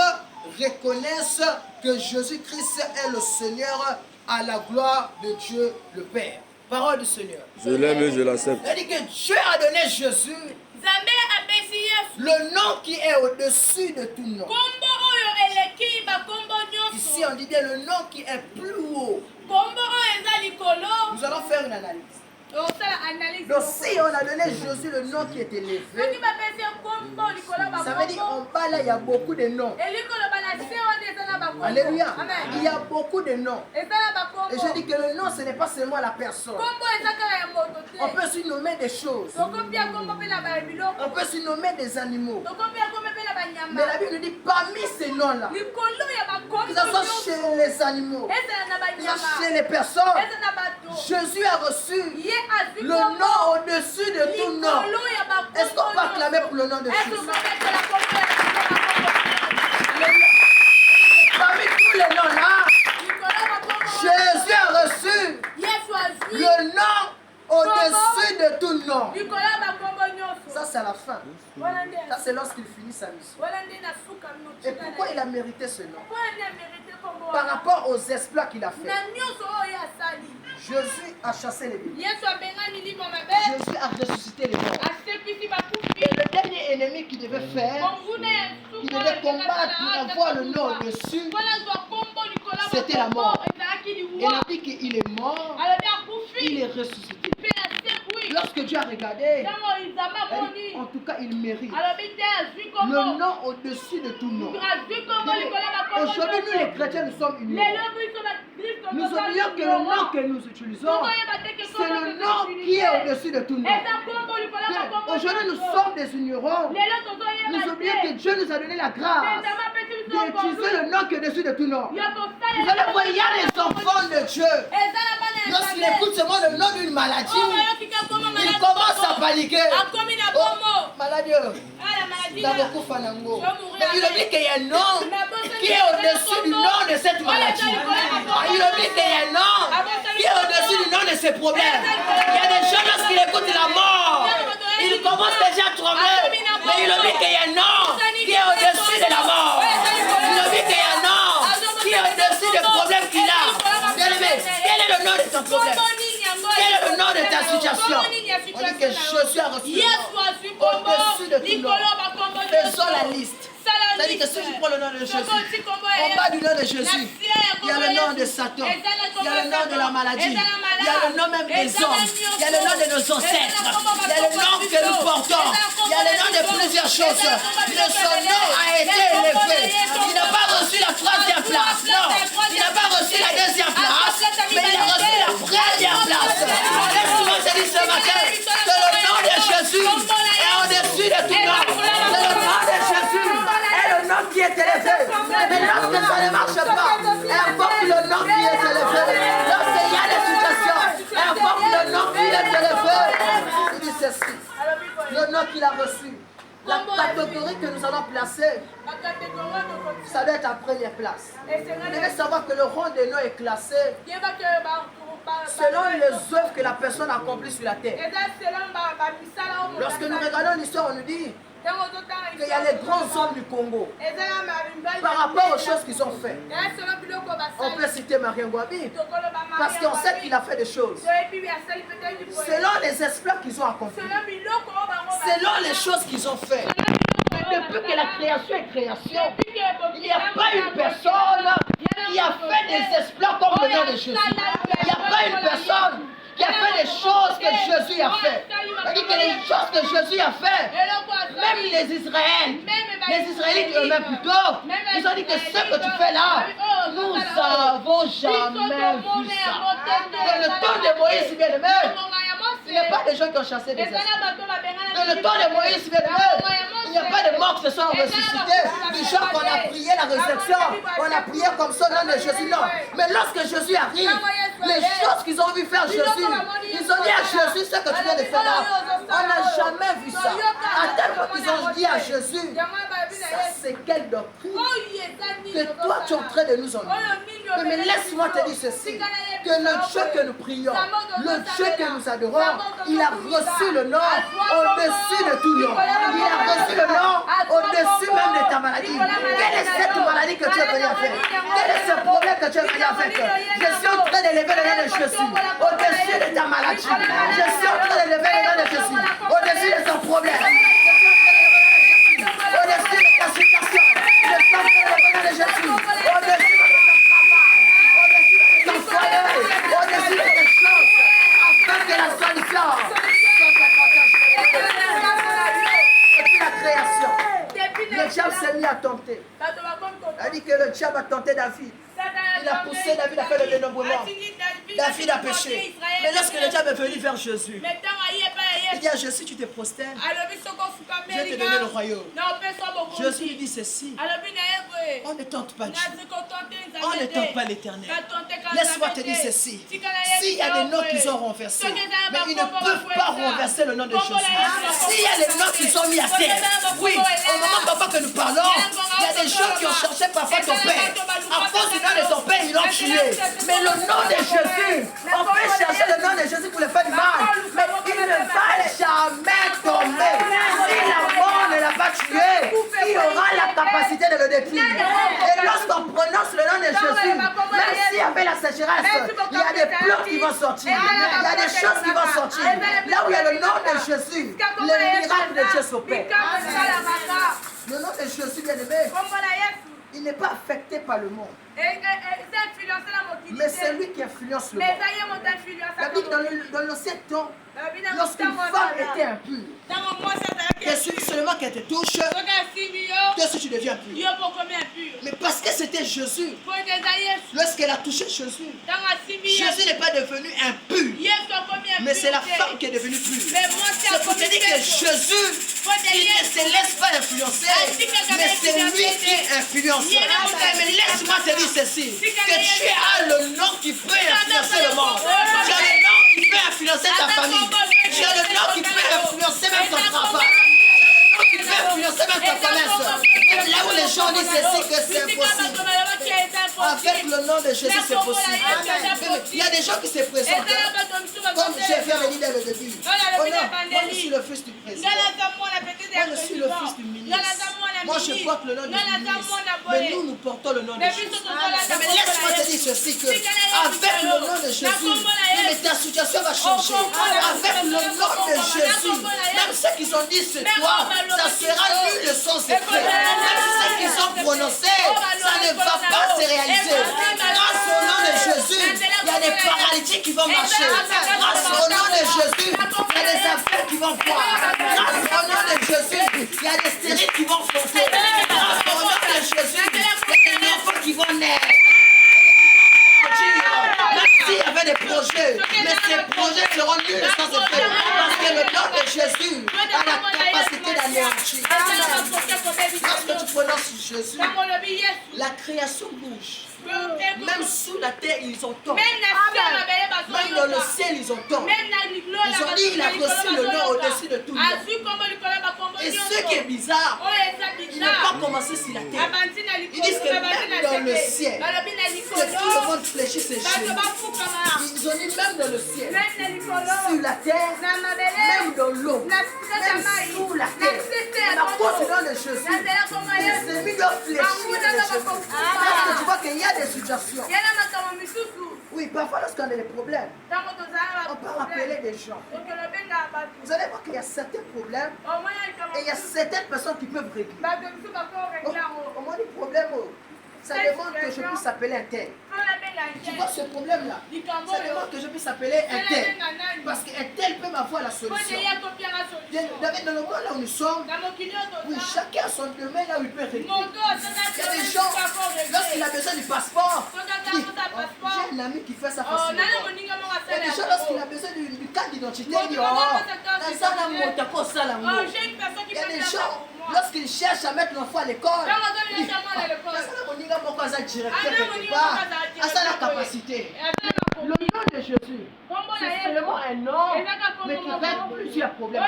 A: reconnaisse que Jésus-Christ est le Seigneur à la gloire de Dieu le Père. Parole du Seigneur.
D: Je l'aime et je l'accepte.
A: C'est-à-dire que Dieu a donné Jésus le nom qui est au-dessus de tout nom. Ici on dit bien le nom qui est plus haut. Nous allons faire une analyse. Donc si on a donné Jésus le nom qui est élevé, ça veut dire en bas là il y a beaucoup de noms. Alléluia. Il y a beaucoup de noms. Et je dis que le nom ce n'est pas seulement la personne. On peut se nommer des choses. On peut se nommer des animaux. Mais la Bible nous dit parmi ces noms-là, que ce soit chez les animaux, que ce soit chez les personnes, Jésus a reçu le nom au-dessus de tout nom. Est-ce qu'on peut acclamer pour le nom de Jésus? Parmi tous les noms là, Jésus a reçu le nom au-dessus de tout nom. Ça c'est à la fin. Ça c'est lorsqu'il finit sa mission. Et pourquoi il a mérité ce nom? Par rapport aux exploits qu'il a fait. Jésus a chassé les démons. Jésus a ressuscité les morts. Et le dernier ennemi qu'il devait faire, qu'il devait combattre pour avoir le nom au-dessus, c'était la mort. Et on a dit qu'il est mort, il est ressuscité. Lorsque Dieu a regardé, en tout cas, il mérite le nom au-dessus de tout nom. Aujourd'hui, nous les chrétiens, nous sommes unis. Nous oublions que le nom que nous utilisons, c'est le nom qui est au-dessus de tout nom. Aujourd'hui, nous sommes des ignorants. Nous oublions que Dieu nous a donné la grâce d'utiliser le nom qui est au-dessus de tout nom. Vous allez voir, il y a les enfants de Dieu. Lorsqu'ils écoutent seulement le nom d'une maladie, ils commencent à paniquer. Oh, maladie. Mais il oublie qu'il y a un nom qui est au-dessus du nom de cette maladie. Il oublie qu'il y a un nom qui est au-dessus du nom de ses problèmes. Il y a des gens lorsqu'ils écoutent la mort, ils commencent déjà à trembler. Mais il oublie qu'il y a un nom qui est au-dessus de la mort. Il oublie qu'il y a un nom qui est au-dessus des problèmes qu'il a. Bien-aimé, quel est le nom de ton problème? Quel est le nom de ta situation? On dit que Jésus a reçu au-dessus de tout nom. Faisons la liste. C'est-à-dire que si tu prends le nom de Jésus, en bas du nom de Jésus, il y a le nom de Satan, il y a le nom de la maladie, il y a le nom même des hommes, il y a le nom de nos ancêtres, il y a le nom que nous portons, il y a le nom de plusieurs choses. Mais son nom a été élevé. Il n'a pas reçu la troisième place, non. Il n'a pas reçu la deuxième place, mais il a reçu la première place. Laisse-moi te dire ce matin que le nom de Jésus est au-dessus de tout nom. C'est le nom de Jésus. Le nom qui est élevé. Mais lorsque ça ne marche pas, invoque le nom qui est élevé. Lorsqu'il y a des situations, invoque le nom qui est élevé. Il dit ceci. Le nom qu'il a reçu. La catégorie que nous allons placer, ça doit être à première place. Vous devez savoir que le rang des noms est classé selon les œuvres que la personne accomplit sur la terre. Lorsque nous regardons l'histoire, on nous dit qu'il y a les grands hommes du Congo. Par rapport aux choses qu'ils ont faites, on peut citer Marien Ngouabi, parce qu'on sait qu'il a fait des choses. Selon les exploits qu'ils ont accomplis, selon les choses qu'ils ont fait. Depuis que la création est création, il n'y a pas une personne qui a fait des exploits comme le nom de Jésus. Il n'y a pas une personne qui a fait des choses que Jésus a fait. C'est-à-dire que les choses que Jésus a fait, même les Israélites eux-mêmes plutôt, ils ont dit que ce que tu fais là, nous n'avons jamais vu ça. Dans le temps de Moïse, bien aimé, il n'y a pas de gens qui ont chassé des esprits. Dans le temps de Moïse, bien aimé, il n'y a pas de morts qui se sont ressuscités. Du genre qu'on a prié la résurrection, on a prié comme ça au nom de Jésus. Non. Mais lorsque Jésus arrive, les choses qu'ils ont vu faire Jésus, ils ont dit à Jésus ce que tu viens de faire là. On n'a jamais vu ça. À tel point qu'ils ont dit à Jésus, ça c'est quelle doctrine que toi tu es en train de nous enlever. Mais laisse-moi te dire ceci, que le Dieu que nous prions, le Dieu que nous adorons, il a reçu le nom au-dessus de tout nom. Il a reçu le nom au-dessus même de ta maladie. Quelle est cette maladie que tu es venu à faire? Quel est ce problème que tu es venu à faire? Je suis en train d'élever le nom de Jésus au-dessus de ta maladie. Je suis en train d'élever le nom de Jésus au-dessus de ton problème. Au-dessus de ta situation. Je suis en train d'élever le nom de Jésus au-dessus de ton travail, au-dessus de ton foyer, au-dessus de tes choses, afin que la solution depuis la création. Le diable s'est mis à tenter. Il a dit que le diable a tenté David. Il a poussé David à faire le dénombrement. David a péché. Mais lorsque le diable est venu vers Jésus, il dit à Jésus, tu te prosternes, je vais te donner le royaume. Jésus lui dit ceci, on ne tente pas Dieu, on ne tente pas l'Éternel. Laisse-moi te dire ceci, s'il y a des noms qu'ils ont renversés, mais ils ne peuvent pas renverser le nom de Jésus. S'il y a des noms qu'ils ont mis à terre, oui, au moment papa que nous parlons, il y a des gens qui ont cherché parfois ton père. À cause du nom de ton père, ils l'ont tué. Mais le nom de Jésus, on peut chercher le nom de Jésus pour le faire du mal, mais il ne va jamais tomber. Si la mort ne l'a pas tué, il aura la capacité de le détruire. Et lorsqu'on prononce le nom de Jésus, même s'il y avait la sécheresse, il y a des plantes qui vont sortir. Il y a des choses qui vont sortir. Là où il y a le nom de Jésus, le miracle de Dieu s'opère. Le nom de Jésus, bien aimé, Il n'est pas affecté par le monde. Mais c'est lui qui influence le monde. Dans l'ancien temps, lorsqu'une femme était impure, il suffit seulement qu'elle te touche, que tu deviens pur. Mais parce que c'était Jésus, lorsqu'elle a touché Jésus, Jésus n'est pas devenu impur, mais c'est la femme qui est devenue pure. C'est pour te dire que Jésus, il ne se laisse pas influencer, mais c'est lui qui influence. Mais laisse-moi te dire ceci, que tu as le nom qui peut influencer le monde. Tu as le nom qui peut influencer ta famille. Tu as le nom qui peut influencer même ton travail. Qui peut influencer même ta commerce. Même là où les gens disent ceci que c'est impossible. Avec le nom de Jésus, c'est possible. Il y a des gens qui se présentent comme j'ai fait venir dès le début. Oh non, moi je suis le fils du président. Moi je suis le fils du ministre. Moi je porte le nom du ministre. Mais nous, nous portons le nom de Jésus. Mais laisse-moi te dire ceci que avec le nom de Jésus, ta situation va changer. Avec le nom de Jésus, même ceux qui ont dit c'est toi, ça sera nul le son secret. Même ceux qui sont prononcés, ça ne va pas se réaliser. Grâce au nom de Jésus, il y a des paralytiques qui vont marcher. Grâce au nom de Jésus, il y a des affaires qui vont voir. Grâce au nom de Jésus, il y a des stériles qui vont sauter. Grâce au nom de Jésus, il y a des enfants qui vont naître. Même s'il y avait des projets, mais ces projets seront nuls sans effet. Parce que le nom de Jésus a la capacité d'anéantir. Lorsque tu prononces Jésus, la création bouge. Même sous la terre, ils ont tort. Même dans le ciel, ils ont tort. Ils ont dit qu'il a reçu le nom au-dessus de tout le monde. Et ce qui est bizarre, ils n'ont pas commencé sur la terre. Ils disent que même dans le ciel, que tout le monde fléchisse ses genoux. Ils ont dit même dans le ciel, sur la terre, même dans l'eau, même sous la terre. À cause du nom de Jésus, les ennemis doivent fléchir les genoux. Parce que tu vois qu'il y a des situations. Oui, parfois lorsqu'on a des problèmes, on peut rappeler des gens. Vous allez voir qu'il y a certains problèmes et il y a certaines personnes qui peuvent régler. Au moins des problèmes, ça demande que je puisse appeler un tel. Tu vois ce problème-là, ça demande que je puisse appeler un tel. Parce qu'un tel peut m'avoir la solution. Dans le monde là où nous sommes, oui, chacun a son domaine là où il peut régler. Il y a des gens, lorsqu'il a besoin du passeport, il dit, oh, j'ai un ami qui fait ça facilement. Il y a des gens, lorsqu'il a besoin du carte d'identité, il dit, oh, ça n'a monté pas ça là. Il y a des gens, lorsqu'ils cherchent à mettre l'enfant à l'école, il dit, ça la capacité. Le nom de Jésus, c'est seulement un nom, mais qui règle plusieurs problèmes.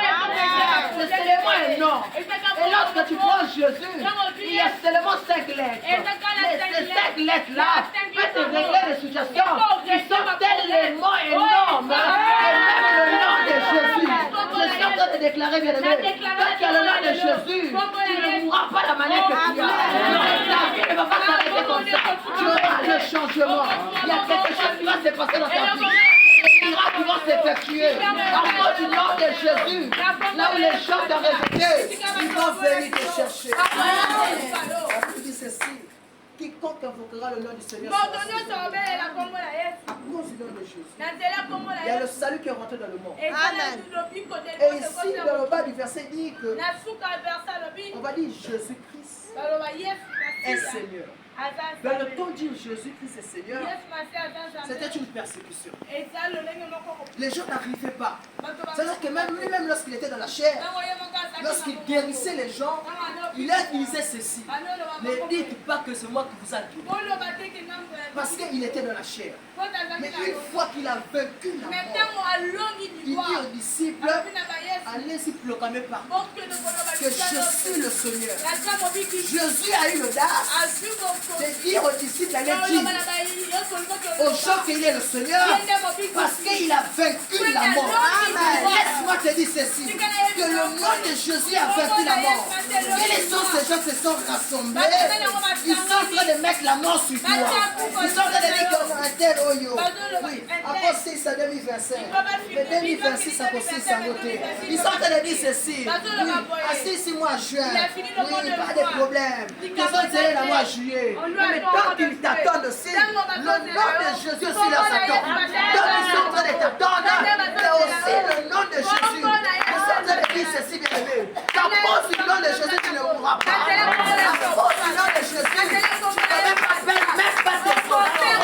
A: C'est seulement un nom. Et lorsque tu prends Jésus, il y a seulement 5 lettres. Et ces 5 lettres-là peuvent te régler des situations qui sont tellement énormes. Et même le nom de Jésus, je suis en train de déclarer, bien aimé, quand tu as le nom de Jésus, tu ne mourras pas de la manière que tu as. Ta vie ne va pas s'arrêter comme ça. Tu auras le changement. Il y a quelque chose qui va se passer dans ta vie. Les miracles vont s'effectuer. À cause du nom de Jésus, là où les gens t'ont rejeté, ils vont venir te chercher. La Bible dit ceci. Quiconque invoquera le nom du Seigneur sera sauvé. À cause du nom de Jésus, il y a le salut qui est rentré dans le monde. Amen. Et ici, dans le bas du verset, dit que on va dire Jésus-Christ est Seigneur. Dans le temps dire Jésus-Christ est Seigneur, c'était une persécution. Les gens n'arrivaient pas. C'est-à-dire que même lui-même, lorsqu'il était dans la chair, lorsqu'il guérissait les gens, il disait ceci: ne dites pas que c'est moi qui vous a guéri. Parce qu'il était dans la chair. Mais une fois qu'il a vaincu la mort, il dit aux disciples: allez-y proclamer par moi que je suis le Seigneur. Jésus a eu l'audace de dire aux disciples, allez dire aux gens qu'il est le Seigneur, parce qu'il a vaincu la mort. Laisse-moi te dire ceci, que le nom de Jésus a vaincu la mort. Quels sont ces gens qui se sont rassemblés? Ils sont en train de mettre la mort sur toi. Ils sont en train de dire qu'on a un tel oyo. Oui, après 6 à 2025. Mais 2026, ça aussi, ça a noté. Ils Ils sont en train de dire ceci. Assis si moi juin. Oui, pas de problème. Ils sont tirés la mois juillet. Mais tant qu'ils t'attendent aussi, le nom de Jésus aussi leur s'attend. Donc ils sont en train de t'attendre. Mais aussi le nom de Jésus. Ils sont en train de dire ceci, bien aimé. Qu'à cause du nom de Jésus, tu ne mourras pas. À cause du nom de Jésus, tu ne même pas tes frères. Tu ne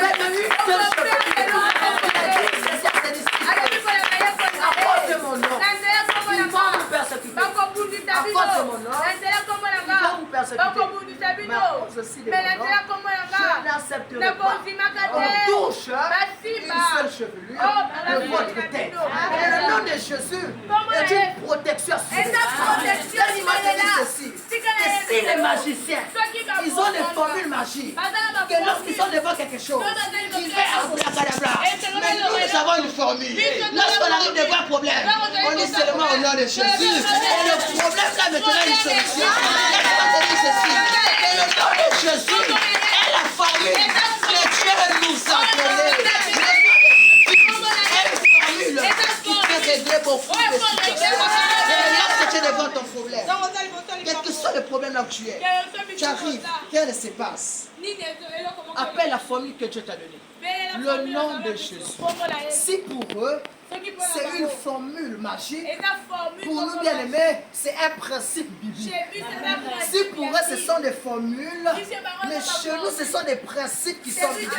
A: même une seule chevelure. À cause de mon nom, ils vont nous persécuter. À cause de mon nom, ils vont nous persécuter. Mais à cause aussi de mon nom, je n'accepterai pas. On touche une seule chevelure de votre tête. Et le nom de Jésus est une protection sur les femmes. Laisse-moi te dire ceci. Et si les magiciens, ils ont des formules magiques, que lorsqu'ils sont devant quelque chose, ils font abracadabra. Mais nous avons une formule. Lorsqu'on arrive devant un problème, on dit seulement au nom de Jésus. Et le problème là maintenant est une solution. Laisse-moi te dire ceci. Et le nom de Jésus est la formule que Dieu nous a donnée. Le nom de Jésus est une formule qui peut régler beaucoup de situations. Et lorsque tu es devant ton problème, quel que soit le problème là où tu es, tu arrives, qu'est-ce qui se passe? Appelle la formule que Dieu t'a donnée. Le nom de Jésus. Si pour eux, c'est une formule magique, pour nous bien aimés, c'est un principe biblique. Si pour eux, ce sont des formules, mais chez nous, ce sont des principes qui sont bibliques.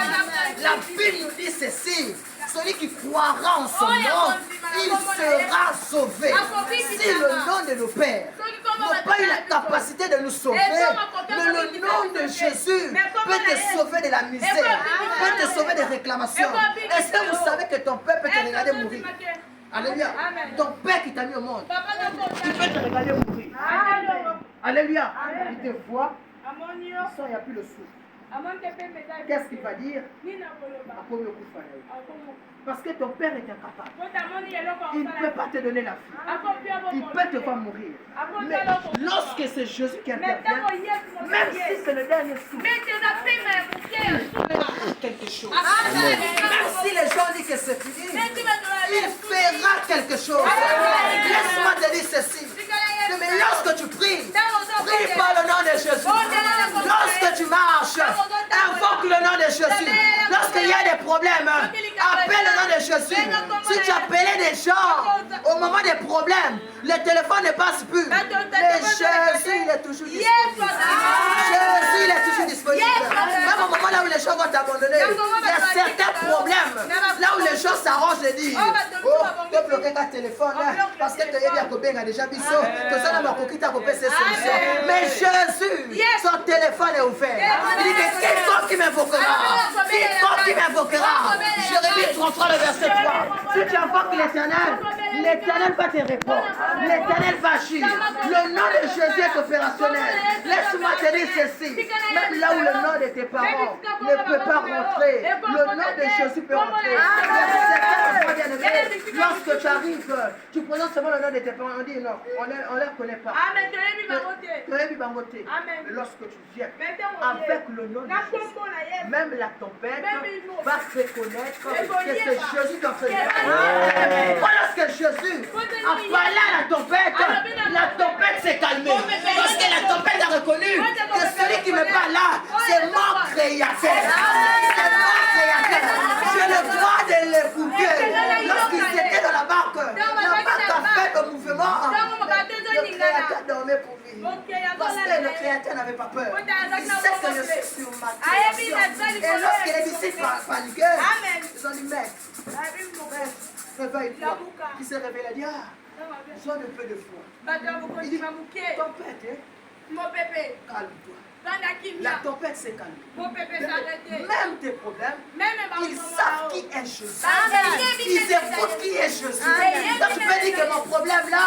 A: La Bible nous dit ceci. Celui qui croira en son nom, il sera sauvé. Si le nom de nos pères n'a pas eu la capacité de nous sauver, mais le nom de Jésus peut te sauver de la misère, peut te sauver des réclamations. Est-ce que vous savez que ton père peut te regarder mourir? Alléluia. Ton père qui t'a mis au monde, il peut te regarder mourir. Alléluia. Il te voit, il n'y a plus le souffle. Qu'est-ce qu'il va dire? Parce que ton père est incapable. Il ne peut pas te donner la vie. Il peut te voir mourir. Mais lorsque c'est Jésus qui intervient, même si c'est le dernier souffle, il fera quelque chose. Même si les gens disent que c'est fini, il fera quelque chose. Laisse-moi te dire ceci. Mais lorsque tu pries, prie par le nom de Jésus. Lorsque tu marches, invoque le nom de Jésus. Lorsqu'il y a des problèmes, appelle le nom de Jésus. Si tu appelais des gens au moment des problèmes, le téléphone ne passe plus. Mais Jésus, il est toujours disponible. Jésus, il est toujours disponible. Même au moment là où les gens vont t'abandonner, il y a certains problèmes. Là où les gens s'arrangent et disent, oh, tu peux bloquer ta téléphone parce que tu as déjà vu ça. Mais Jésus, son téléphone est ouvert. Il dit que quiconque qui m'invoquera, Jérémie 33, le verset 3. Si tu invoques l'Éternel, l'Éternel va te répondre. L'Éternel va agir. Le nom de Jésus est opérationnel. Laisse-moi te dire ceci. Même là où le nom de tes parents ne peut pas rentrer, le nom de Jésus peut rentrer. Lorsque tu arrives, tu prononces seulement le nom de tes parents. On dit non, on ne les connaît pas. Mais lorsque tu viens avec le nom de Jésus, même la tempête va se reconnaître que c'est Jésus qui a fait le Pourquoi lorsque Jésus a parlé à la tempête s'est calmée? Parce que la tempête a reconnu que celui qui me parle là, c'est mon créateur. C'est mon créateur. J'ai le droit de l'écouter. Lorsqu'ils étaient dans la barque a fait le mouvement. Le créateur dormait pour vivre. Parce que le créateur n'avait pas peur. Il sait que je suis sur ma création. Et lorsque les disciples paniquaient, ils ont dit, mais réveille-toi. Il s'est réveillé, il a dit, ils ont un peu de foi. Il dit, tempête, calme-toi. La tempête s'est calmée. Même tes problèmes, ils savent qui est Jésus. Ils écoutent qui est Jésus. Donc tu peux dire que mon problème là,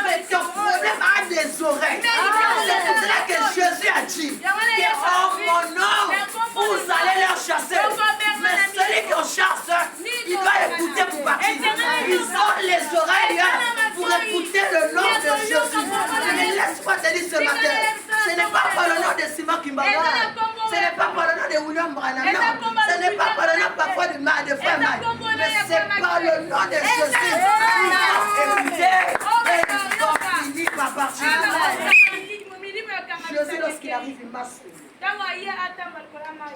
A: mais ton problème a des oreilles. C'est pour cela que Jésus a dit que en mon nom, vous allez leur chasser. Mais celui qui en chasse, il va écouter pour partir. Ils ont les oreilles pour écouter le nom de Jésus. Mais laisse-moi te dire ce matin, ce n'est pas par le nom de Simon Kimbara, ce n'est pas par le nom de William Branham, ce n'est pas par le nom parfois de frère Mike, mais c'est par le nom de Jésus. Il faut écouter m'a sauvé.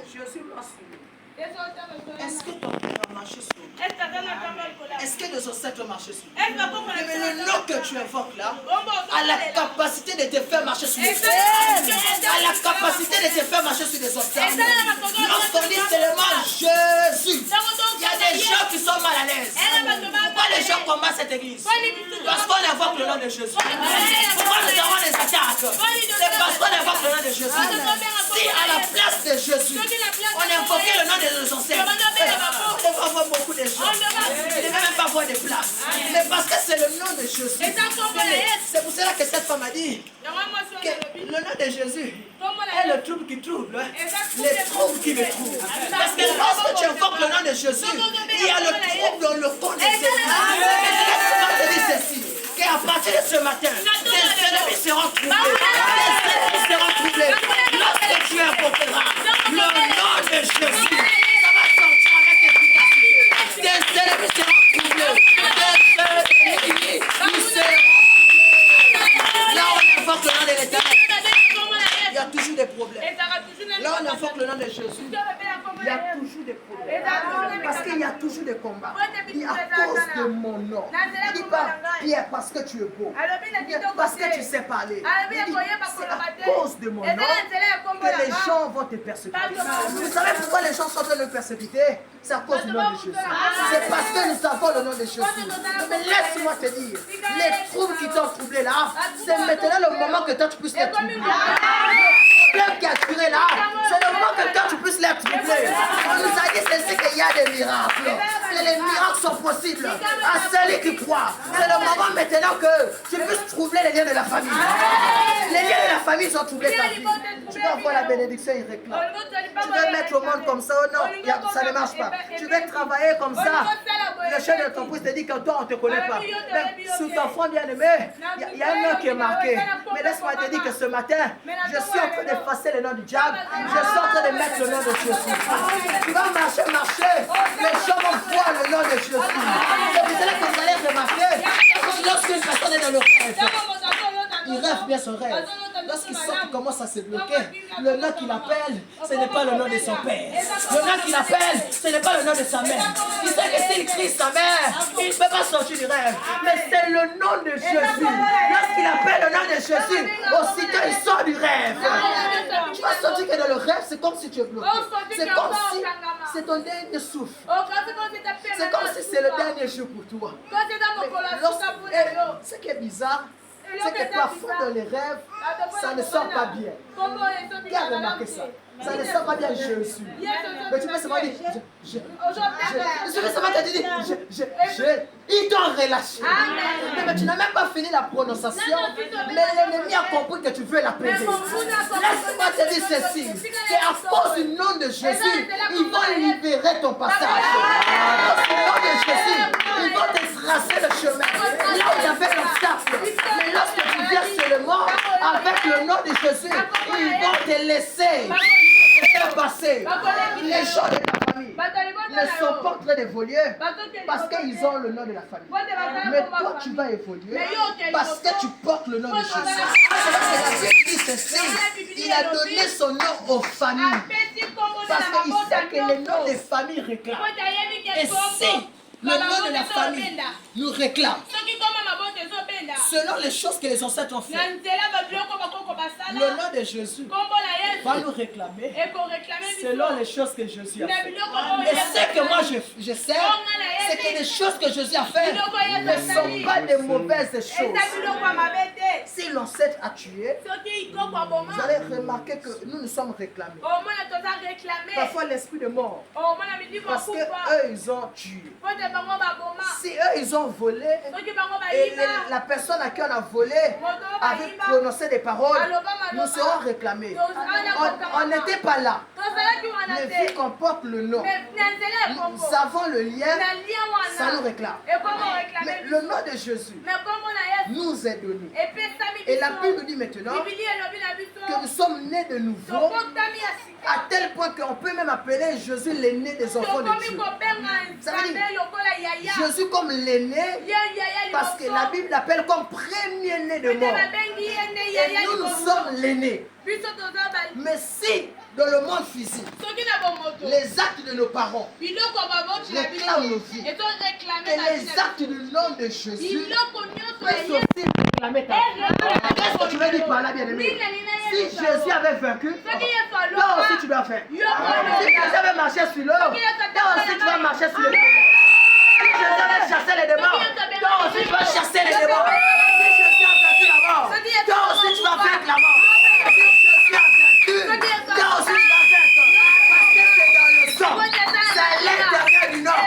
A: Jésus m'a sauvé. Est-ce que ton père a marché sur lui? Est-ce que nos ancêtres ont marché sur lui? Mais le nom que tu invoques là a la capacité de te faire marcher sur les autres. A la capacité de te faire marcher sur les obstacles. Lorsqu'on dit seulement Jésus, il y a des gens qui sont mal à l'aise. Pourquoi les gens combattent cette église? Parce qu'on invoque le nom de Jésus. Pourquoi nous avons des attaques? C'est parce qu'on invoque le nom de Jésus. Si à la place de Jésus, on invoquait le nom de nos ancêtres, on ne va voir beaucoup de gens. On ne va même pas voir de place. Mais parce que c'est le nom de Jésus. C'est pour cela que cette femme a dit que le nom de Jésus est le trouble qui trouble. Les troubles qui me troublent. Parce que lorsque tu invoques le nom de Jésus, il y a le trouble dans le fond de tes vies. Je te dis ceci. Qu'à partir de ce matin, tes ennemis seront troublés. Tes ennemis seront troublés. Lorsque tu invoqueras le nom de Jésus, ça va sortir avec efficacité. Tes ennemis seront troublés. Tes ennemis seront troublés. Là, on invoque le nom de l'Éternel. Il y a toujours des problèmes. Là, on invoque le nom de Jésus. Il y a toujours des problèmes. Parce qu'il y a toujours des combats. Il dit à cause de mon nom. Il dit pas Pierre parce que tu es beau. Il dit parce que tu sais parler. Il dit c'est à cause de mon nom que les gens vont te persécuter. Vous savez pourquoi les gens sont en train de me persécuter? C'est à cause du nom de Jésus. C'est parce que nous avons le nom de Jésus. Mais laisse-moi te dire, les troubles qui t'ont troublé là, c'est maintenant le moment que toi tu puisses les troubler. Le problème qui a duré là, c'est le moment que toi tu puisses les troubler. On nous a dit ceci qu'il y a des miracles. Et les miracles sont possibles à celui qui croit. C'est le moment maintenant que tu puisses troubler les liens de la famille. Les liens de la famille sont troublés ta vie. Tu vas avoir la bénédiction, il réclame. Tu veux mettre au monde comme ça, oh non, ça ne marche pas. Tu veux travailler comme ça. Le chef de l'entreprise te dit que toi on ne te connaît pas. Mais sous ton front bien aimé, il y a un nom qui est marqué. Mais laisse-moi te dire que ce matin, je suis en train d'effacer le nom du diable. Je suis en train de mettre le nom de Jésus. Tu vas marcher. Les gens vont voir le nom de Jésus. C'est pour cela que vous allez remarquer que lorsqu'une personne est dans le rêve, il rêve bien son rêve. Lorsqu'il sent qu'il commence à se bloquer, le nom qu'il appelle, ce n'est pas le nom de son père. Le nom qu'il appelle, ce n'est pas le nom de sa mère. Il sait que s'il crie sa mère, il ne peut pas sortir du rêve. Mais c'est le nom de Jésus. Lorsqu'il appelle le nom de Jésus, aussitôt il sort du rêve. Tu vas sentir que dans le rêve, c'est comme si tu es bloqué. C'est comme si c'est ton dernier souffle. C'est comme si c'est le dernier jour pour toi. Ce qui est bizarre, c'est que parfois dans les rêves, ça ne sort pas bien. Qui a remarqué ça? Ça ne sort pas bien Jésus. Mais tu peux seulement dire, je peux seulement te dire, ils t'ont relâché. Mais tu n'as même pas fini la prononciation. Mais l'ennemi a compris que tu veux l'appeler. Laisse-moi te dire ceci. C'est à cause du nom de Jésus, ils vont libérer ton passage. À cause du nom de Jésus, ils vont te tracer le chemin. Là où il y avait l'obstacle. Mais lorsque tu viens seulement avec le nom de Jésus, ils vont te laisser te faire passer. Les gens de ta famille ne sont pas en train d'évoluer parce qu'ils ont le nom de la famille. Mais toi, tu vas évoluer parce que tu portes le nom de Jésus. C'est la Bible dit ceci. Il a donné son nom aux familles parce qu'il sait que les noms des familles réclament. Et si le nom de la famille nous réclame, selon les choses que les ancêtres ont fait, le nom de Jésus va nous réclamer selon les choses que Jésus a fait. Et ce que moi je sais, c'est que les choses que Jésus a fait ne sont pas de mauvaises choses. Si l'ancêtre a tué, vous allez remarquer que nous nous sommes réclamés. Parfois l'esprit de mort, parce qu'eux ils ont tué. Si eux ils ont volé, et la personne à qui on a volé avait prononcé des paroles, nous serons réclamés. On n'était pas là. Mais vu qu'on porte le nom, nous avons le lien, ça nous réclame. Mais le nom de Jésus nous est donné. Et la Bible nous dit maintenant que nous sommes nés de nouveau, à tel point qu'on peut même appeler Jésus l'aîné des enfants de Dieu. Ça veut dire Jésus comme l'aîné, parce que la Bible l'appelle comme premier-né de mort. Et nous sommes l'aîné. Mais si dans le monde physique, les actes de nos parents réclament nos vies, et les actes du nom de Jésus peuvent aussi réclamer ta vie. Qu'est-ce que tu veux dire par là, bien-aimé? Si Jésus avait vaincu, toi aussi tu dois faire. Si Jésus avait marché sur l'eau, toi aussi tu vas marcher sur le feu. Si Jésus avait chassé les démons, toi aussi tu vas chasser les démons. Si Jésus a vaincu la mort, toi aussi tu vas vaincre la mort. Si Jésus a vaincu, toi aussi tu vas vaincre. Parce que c'est dans le sang, c'est à l'intérieur du nom.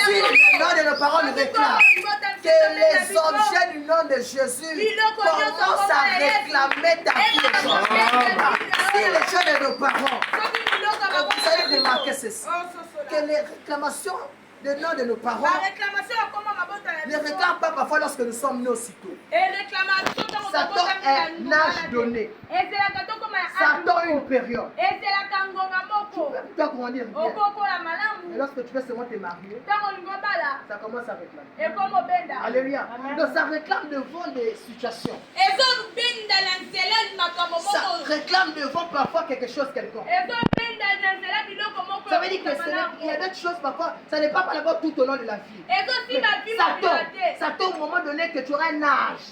A: Si le nom de nos parents nous réclame, que les objets du nom de Jésus commencent à réclamer ta vie. Si les choses de nos parents, vous avez remarqué ceci, que les réclamations du nom de nos parents ne réclament pas parfois lorsque nous sommes nés aussitôt. Satan est un âge donné. Satan une période. Tu peux grandir bien. Et lorsque tu veux seulement te marier, ça commence à réclamer. Alléluia. Donc ça réclame devant des situations. Ça réclame devant parfois quelque chose quelconque. Ça veut dire qu'il y a d'autres choses parfois, ça n'est pas d'abord tout au long de la vie. Satan au moment donné que tu auras un âge.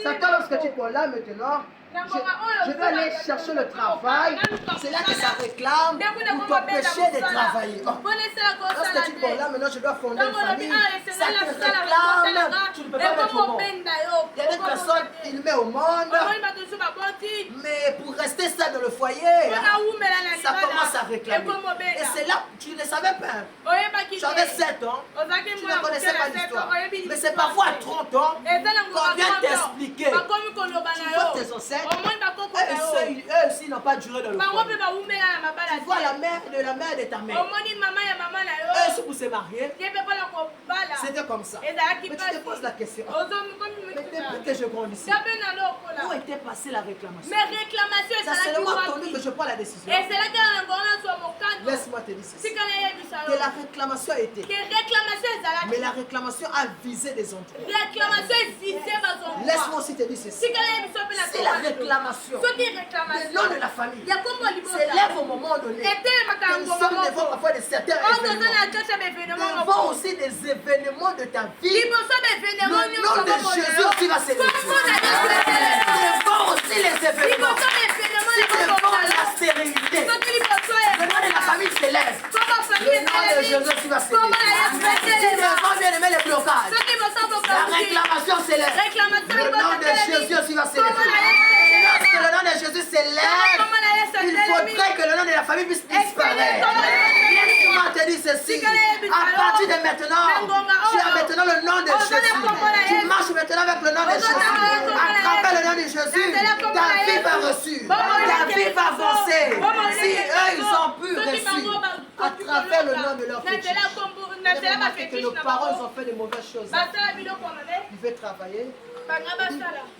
A: Satan lorsque tu es là maintenant, je dois aller chercher le travail. C'est là que ça réclame pour t'empêcher de travailler. Lorsque tu es là, maintenant je dois fonder une famille. Ça te réclame. Tu ne peux pas mettre au monde. Il y a des personnes, il met au monde. Mais pour rester ça dans le foyer, ça commence à réclamer. Et c'est là, tu ne savais pas. Tu avais 7 ans. Tu ne connaissais pas l'histoire. Mais c'est parfois à 30 ans qu'on vient t'expliquer. Tu vois tes ancêtres. Eux aussi n'ont pas duré dans le foyer. Tu vois la mère de ta mère. Eux aussi pour se marier, c'était comme ça. Mais tu te poses la question. Mais depuis que je grandissais, où était passée la réclamation? Ça c'est le moment donné que je prends la décision. Laisse-moi te dire ceci. Que la réclamation a été. Mais la réclamation a visé des endroits. Laisse-moi aussi te dire ceci. C'est la réclamation. Le nom de la famille s'élève au moment donné. Nous sommes devant parfois de certains événements. Devant aussi des événements de ta vie. Le nom de Jésus aussi va s'élever. Devant aussi les événements. Si devant la stérilité, le nom de la famille s'élève. Le nom de Jésus aussi va s'élever. Si devant bien aimé les blocages, la réclamation s'élève. Le nom de Jésus aussi va s'élever. Lorsque le nom de Jésus s'élève, il faudrait que le nom de la famille puisse disparaître. Laisse-moi te dire ceci. À partir de maintenant, tu as maintenant le nom de Jésus. Tu marches maintenant avec le nom de Jésus. À travers le nom de Jésus, ta vie va reçue. Ta vie va avancer. Si eux, ils ont pu reçu à travers le nom de leur fétiche. Que nos parents ils ont fait de mauvaises choses. Ils veulent travailler.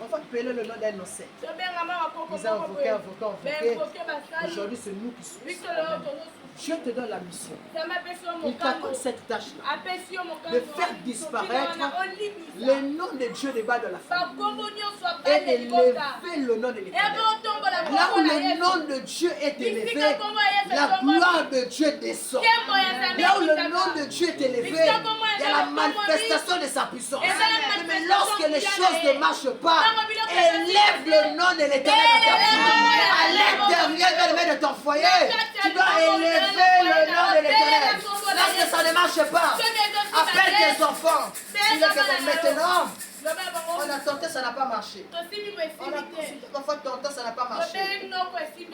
A: On va appeler le nom d'un ancêtre. Ils ont invoqué. Aujourd'hui, c'est nous qui sommes. Dieu te donne la mission. Il t'accorde cette tâche-là de faire disparaître le nom de Dieu des bas de la famille et d'élever le nom de l'Éternel. Là où le nom de Dieu est élevé, la gloire de Dieu descend. Là où le nom de Dieu est élevé, il y a la manifestation de sa puissance. Mais lorsque les choses ne marchent pas, élève le nom de l'Éternel dans ta vie. À l'intérieur de ton foyer, tu dois élever le nom de l'Éternel. Lorsque ça ne marche pas, appelle tes enfants. Maintenant, on a tenté, ça n'a pas marché. On a consulté, parfois tenté, ça n'a pas marché.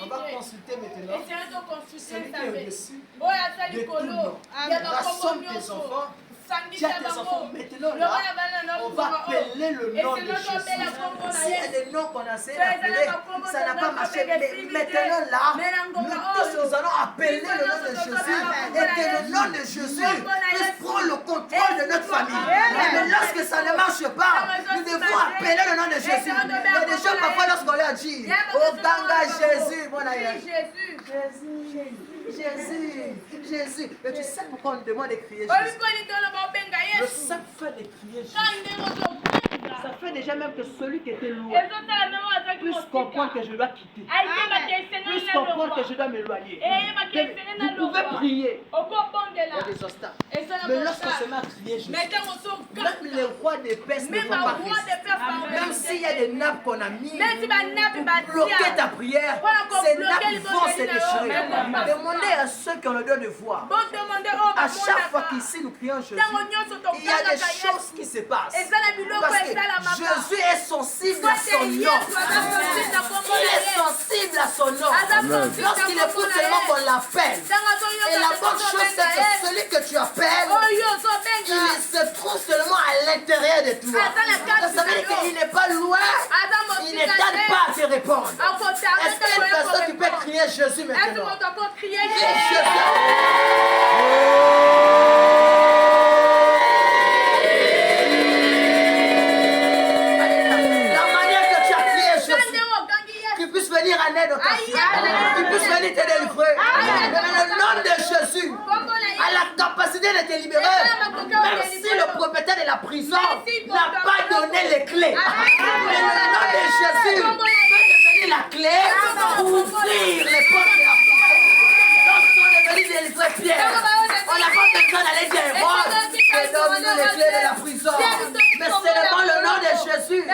A: On va consulter maintenant celui qui est au-dessus de tout nom. Rassemble tes enfants. Tiens tes enfants maintenant là, on va appeler le nom de Jésus. S'il y a des noms qu'on a essayé d'appeler, ça n'a pas marché. Mais maintenant là, nous tous nous allons appeler le nom de Jésus. Et que le nom de Jésus puisse prendre prenons le contrôle de notre famille. Mais lorsque ça ne marche pas, nous devons appeler le nom de Jésus. Il y a des gens parfois lorsqu'on leur dit, oh Ganga Jésus, mon ami. Jésus. Mais tu sais pourquoi on demande de crier Jésus? Le simple fait de crier Jésus, ça fait déjà même que celui qui était loin puisse comprendre que je dois quitter, puisse comprendre que je dois m'éloigner. Vous pouvez prier. Il y a des obstacles. Mais lorsqu'on se met à crier Jésus, même les rois des pestes ne font pas Christ. Même s'il y a des nappes qu'on a mis pour bloquer ta prière, ces nappes vont se déchirer. Demandez à ceux qui ont le don de voir. À chaque fois qu'ici nous prions Jésus, il y a des choses qui se passent. Parce que Jésus est sensible à son nom. Il est sensible à son nom. Lorsqu'il écoute seulement qu'on l'appelle. Et la bonne chose, c'est que celui que tu appelles, il se trouve seulement à l'intérieur de toi. Ça veut dire qu'il n'est pas loin. Il ne tarde pas à te répondre. Est-ce qu'il y a une personne qui peut crier Jésus maintenant? Venir en aide au ta qui puisse venir te délivrer. Dans le nom de Jésus, à la capacité de te libérer, même si le propriétaire de la prison n'a pas donné les clés. Mais le nom de Jésus peut devenir la clé pour ouvrir les portes de la prison. Lorsqu'on est venu délivrer Pierre, on n'a pas besoin d'aller dire et donne-nous les clés de la prison. Mais seulement le nom de Jésus a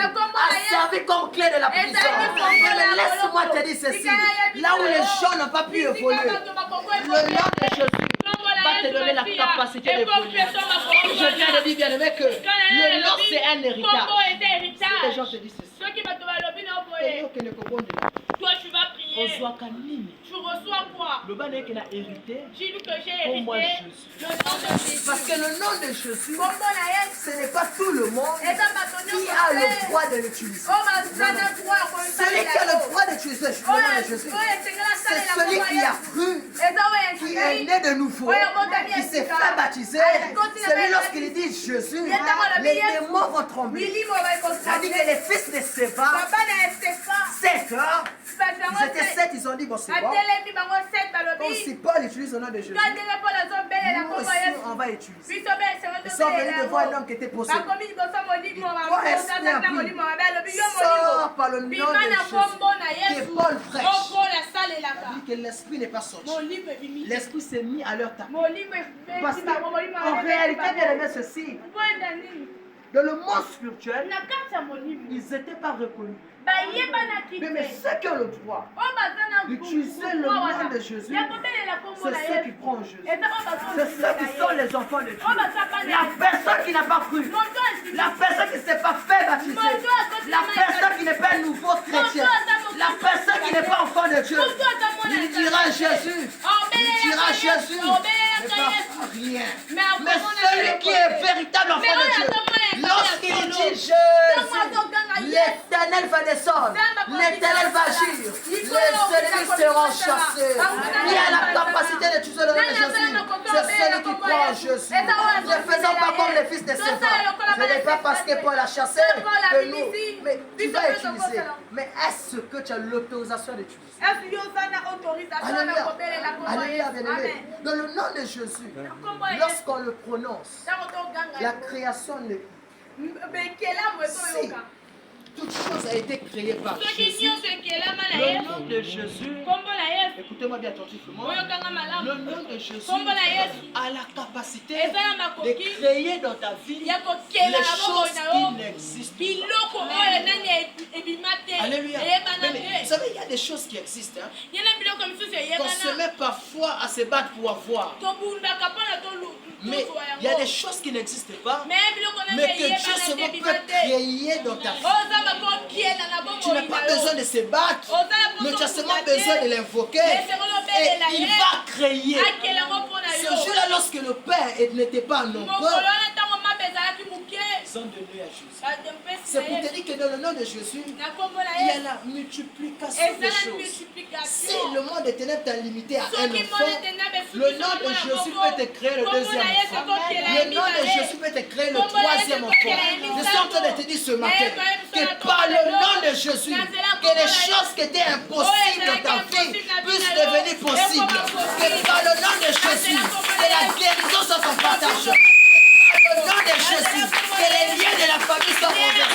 A: servi comme clé de la prison. Mais laisse-moi te dire ceci. Là où les gens n'ont pas pu évoluer, le nom de Jésus va te donner la capacité d'évoluer. Je viens de dire, bien aimé, que le nom c'est un héritage. Si les gens te disent ceci,
B: toi tu vas prier. Tu reçois quoi?
A: Le ban est qu'il a hérité.
B: Dis-nous que j'ai hérité le nom de Jésus.
A: Parce que le nom de Jésus, ce n'est pas tout le monde qui a le droit de l'utiliser. Celui qui a le droit d'utiliser le nom de Jésus, c'est celui qui a cru, qui est né de nouveau, qui s'est fait baptiser. C'est lui lorsqu'il dit Jésus, les démons vont trembler. Ça dit que les fils de Séva, 7 heures, ils étaient 7, ils ont dit bon c'est bon. Donc si Paul utilise le nom de Jésus, nous aussi on va utiliser. Ils sont venus de voir un homme qui était possédé. Toi esprit impur, sors par le nom de Jésus, que Paul prêche. Il dit que l'esprit n'est pas sorti. L'esprit s'est mis à leur table. Parce qu'en réalité, bien aimé ceci, dans le monde spirituel, ils n'étaient pas reconnus. Mais ceux qui ont le droit d'utiliser le nom de Jésus, c'est ceux qui prennent Jésus. C'est ceux qui sont les enfants de Dieu. La personne qui n'a pas cru, la personne qui ne s'est pas fait baptiser, la personne qui n'est pas un nouveau chrétien, la personne qui n'est pas enfant de Dieu, il dira Jésus, il dira Jésus, ne va rien. Mais celui qui est véritable enfant de Dieu, lorsqu'il dit Jésus, l'Éternel va descendre, l'Éternel va agir, les ennemis seront chassés. Qui a la capacité de tuer le nom de Jésus, c'est celui qui croit en Jésus. Ne faisons pas comme les fils de Séva. Ce n'est pas parce que Paul a chassé que nous, mais tu vas utiliser. Mais est-ce que tu as l'autorisation d'utiliser? Alléluia. Alléluia, bien-aimé. Dans le nom de Jésus, lorsqu'on le prononce, la création ne... Si toute chose a été créée par Jésus, le nom de Jésus, écoutez-moi bien attentivement, le nom de Jésus a la capacité de créer dans ta vie les choses qui n'existent pas. Alléluia. Vous savez, il y a des choses qui existent. Qu'on se met parfois à se battre pour avoir. Mais il y a des choses qui n'existent pas, mais que Dieu seulement peut créer dans ta vie. Tu n'as pas besoin de se battre, mais tu as seulement besoin de l'invoquer et il va créer. Ce jour-là, lorsque le Père n'était pas nombreux, sont donnés à Jésus. C'est pour te dire que dans le nom de Jésus, il y a la multiplication des choses. Si le monde des ténèbres t'a limité à un enfant, le nom de Jésus peut te créer le deuxième enfant. Le nom de Jésus peut te créer le troisième enfant. Je suis en train de te dire ce matin que par le nom de Jésus, que les choses qui étaient impossibles dans ta vie puissent devenir possibles. Que par le nom de Jésus, que la guérison soit son partage. Par le nom de Jésus, que les liens de la famille soient renversés.